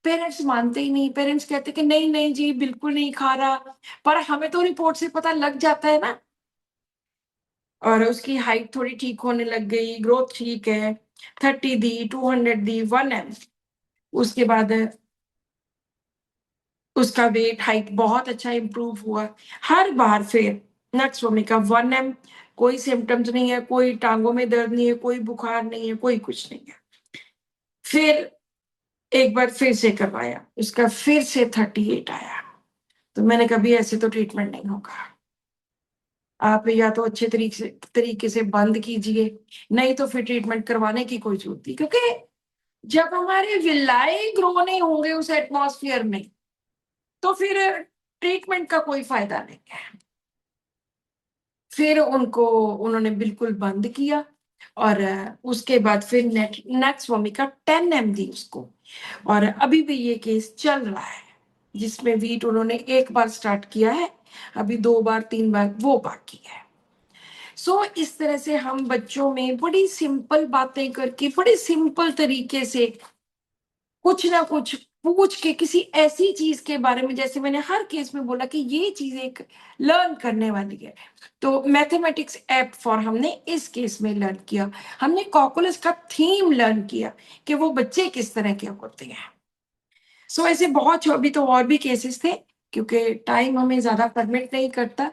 पेरेंट्स मानते ही नहीं, पेरेंट्स कहते कि नहीं नहीं जी बिल्कुल नहीं खा रहा, पर हमें तो रिपोर्ट से पता लग जाता है ना। और उसकी हाइट थोड़ी ठीक होने लग गई, ग्रोथ ठीक है, 30 दी, 200 दी, 1 M, उसके बाद उसका वेट हाइट बहुत अच्छा इंप्रूव हुआ। हर बार फिर नक्स वोमिका 1 M, कोई सिम्टम्स नहीं है, कोई टांगों में दर्द नहीं है, कोई बुखार नहीं है, कोई कुछ नहीं है। फिर एक बार फिर से करवाया, उसका फिर से 38 आया। तो मैंने कभी ऐसे तो ट्रीटमेंट नहीं होगा, आप या तो अच्छे तरीके से बंद कीजिए, नहीं तो फिर ट्रीटमेंट करवाने की कोई जरूरत नहीं, क्योंकि जब हमारे विलाई ग्रो नहीं होंगे उस एटमॉस्फेयर में, तो फिर ट्रीटमेंट का कोई फायदा नहीं है। फिर उनको उन्होंने बिल्कुल बंद किया, और उसके बाद फिर नेक्स्ट वोमिका 10 M दी उसको, और अभी भी ये केस चल रहा है, जिसमें वीट उन्होंने एक बार स्टार्ट किया है, अभी 2 बार 3 बार वो बाकी है। सो इस तरह से हम बच्चों में बड़ी सिंपल बातें करके, बड़े सिंपल तरीके से कुछ ना कुछ पूछ के, किसी ऐसी चीज के बारे में, जैसे मैंने हर केस में बोला कि ये चीज एक लर्न करने वाली है, तो मैथमेटिक्स एप्ट फॉर हमने इस केस में लर्न किया। हमने कॉकुलस का थीम लर्न किया कि वो बच्चे किस तरह के होते हैं। सो ऐसे बहुत अभी तो और भी केसेस थे, क्योंकि टाइम हमें ज्यादा परमिट नहीं करता,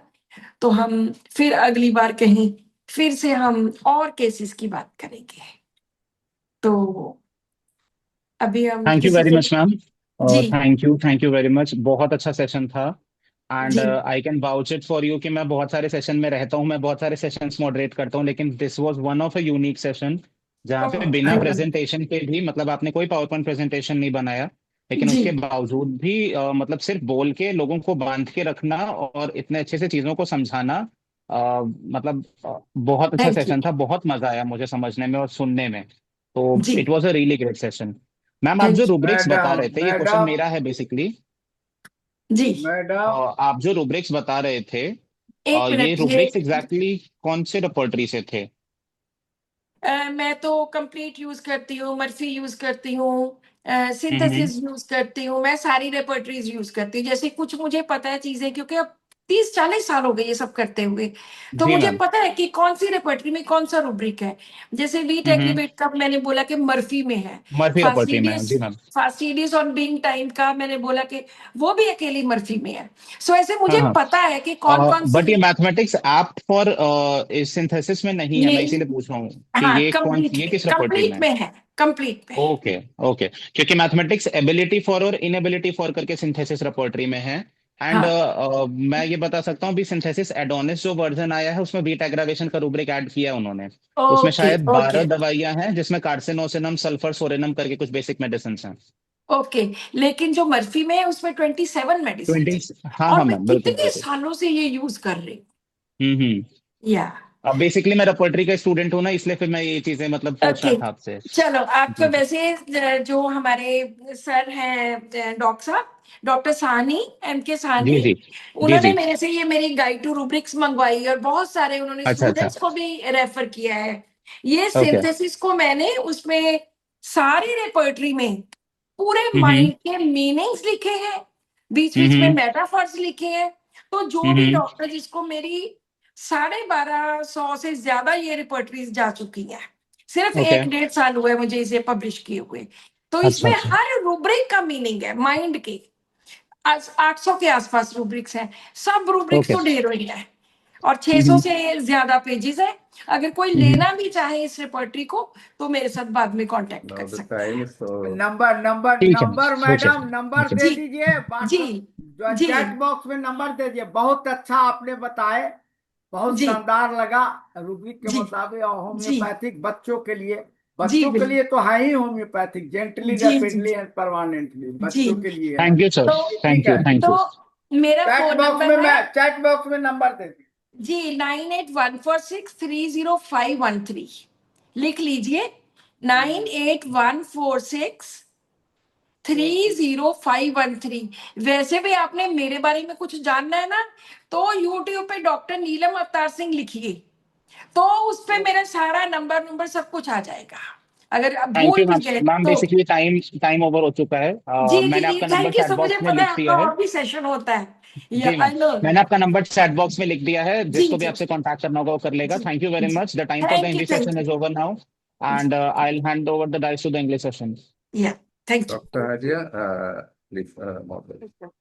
तो हम फिर अगली बार कहीं फिर से हम और केसेस की बात करेंगे। तो अभी हम थैंक यू किसी वेरी से। Much ma'am. जी थैंक यू वेरी मच, बहुत अच्छा सेशन था। एंड जी। I can vouch it for you कि मैं बहुत सारे सेशन में रहता हूँ, मैं बहुत सारे सेशंस मॉडरेट करता हूँ, लेकिन this was one of a unique session जहाँ पे ओह बिना आई नो। प्रेजेंटेशन के भी, मतलब आपने कोई पावर पॉइंट प्रेजेंटेशन नहीं बनाया, लेकिन जी उसके बावजूद भी मतलब सिर्फ बोल के लोगों को बांध के रखना और इतने अच्छे से चीजों को समझाना, मतलब बहुत अच्छा थैंक यू। सेशन था, बहुत मजा आया मुझे समझने में और सुनने में। तो जी it was a really great session. Ma'am, आप जो थैंक यू। रूब्रिक्स बता मैडम रहे थे, ये क्वेश्चन मैडम मेरा है बेसिकली। जी मैडम आप जो रूब्रिक्स बता रहे थे, एक ये मिनट ये रूब्रिक्स एग्जैक्टली कौन से रेपर्टरी से थे? मैं तो कंप्लीट यूज करती हूँ, मर्फी यूज करती हूँ, हम्म। सिंथेसिस यूज करती हूँ, मैं सारी रेपर्टरीज यूज करती हूँ। जैसे कुछ मुझे पता है चीजें, क्योंकि अब 30-40 साल हो गए ये सब करते हुए, तो जी मुझे मैम। पता है कि कौन सी रेपर्टरी में कौन सा रूब्रिक है। जैसे वीट हम्म। एग्रीवेट का मैंने बोला कि मर्फी में है। मर्फी रेपर्टरी में है, फास्टिडियस जी मैम। फास्टिडियस और बिंग टाइम का मैंने बोला कि वो भी अकेली मर्फी में है। सो ऐसे हाँ मुझे हाँ। पता है कि कौन कौन सी। बट ये मैथमेटिक्स एप्ट फॉर सिंथेसिस में नहीं है, ये मैं इसीलिए पूछ रहा हूँ कि हाँ ये कंप्लीटली किस रेपर्टरी में कंप्लीट है? में है, कंप्लीट में। Okay okay. क्योंकि मैथमेटिक्स एबिलिटी फॉर और इनएबिलिटी फॉर करके सिंथेसिस रेपर्टरी में है। एंड हाँ मैं ये बता सकता हूँ भी, सिंथेसिस एडोनिस जो वर्जन आया है उसमें बीटा एग्रावेशन का रूब्रिक ऐड किया है उन्होंने। उसमें ओके शायद ओके 12 दवाइयां हैं जिसमें कार्सिनोसिनम, सल्फर, सोरेनम करके कुछ बेसिक मेडिसिन हैं। ओके। लेकिन जो मर्फी में है उसमें 27 मेडिसिन 20। है, हाँ और हाँ मैं मैम, बिल्कुल कितने बिल्कुल। सालों से ये यूज कर रही हूँ। हम्म। या अब बेसिकली मैं रेपर्टरी का स्टूडेंट हूँ ना, इसलिए फिर मैं ये चीजें मतलब पूछ रहा ओके। था आपसे। चलो आपको जी जी। वैसे जो हमारे सर हैं डॉक्टर साहब, डॉक्टर साहनी, M.K. जी साहनी, जी। जी उन्होंने जी। मेरे से ये मेरी गाइड टू रूब्रिक्स मंगवाई, और बहुत सारे उन्होंने अच्छा अच्छा। स्टूडेंट्स को भी रेफर किया है। ये ओके। सिंथेसिस को मैंने उसमें सारी रेपर्टरी में पूरे हम्म माइंड के मीनिंग्स लिखे हैं, बीच बीच में हम्म मेटाफर्स लिखे हैं। तो जो भी हम्म। डॉक्टर, जिसको मेरी 1250 से ज्यादा ये रिपोर्टरीज जा चुकी हैं, सिर्फ ओके। 1-1.5 साल हुए मुझे इसे पब्लिश किए हुए, तो अच्छा इसमें अच्छा। हर रूब्रिक का मीनिंग है माइंड के। 800 के आसपास रूब्रिक्स हैं, सब रूब्रिक्स ओके। तो ढेरों ही है, और 600 से ज्यादा पेजेस है। अगर कोई हम्म। लेना भी चाहे इस रिपोर्टरी को, तो मेरे साथ बाद में कांटेक्ट कर Now the सकता है। time is so. नंबर ठीक है number ma'am, okay. Madam number okay. दे जी दीजिए जी व्हाट्सएप जी चैट बॉक्स में नंबर दे दीजिए। बहुत अच्छा आपने बताए, बहुत जी शानदार लगा। रूब्रिक के जी मुताबिक, और जी होम्योपैथिक जी बच्चों के लिए तो है ही होम्योपैथिक, जेंटली जी जी रैपिडली एंड परमानेंटली जी। बच्चों के लिए है। Thank you sir. तो ठीक थैंक यू है, थैंक तो यू। मेरा फोन नंबर है चैट बॉक्स में नंबर दे दीजिए। जी 9814630513, लिख लीजिए। 9814630513। वैसे भी आपने मेरे बारे में कुछ जानना है ना, तो यूट्यूब पे डॉक्टर नीलम अवतार सिंह लिखिए, तो उस पे मेरा सारा नंबर नंबर सब कुछ आ जाएगा। अगर आप थैंक भूल यू भी मैम। गए मैम तो। बेसिकली टाइम टाइम ओवर हो चुका है। जी जी मैंने जी आपका number thank you chat sir, मुझे बॉक्स में पता है लिख आपका दिया है। और भी सेशन होता है। या जी मैम, आई नो। मैंने आपका नंबर चैट बॉक्स में लिख दिया है, जी जिसको भी जी आपसे कांटेक्ट करना होगा वो कर लेगा। जी थैंक यू वेरी जी much, the time for the thank you English thank session is over now, you. And I will hand over the dais to the English session. या thank doctor Hajia please moderate. You.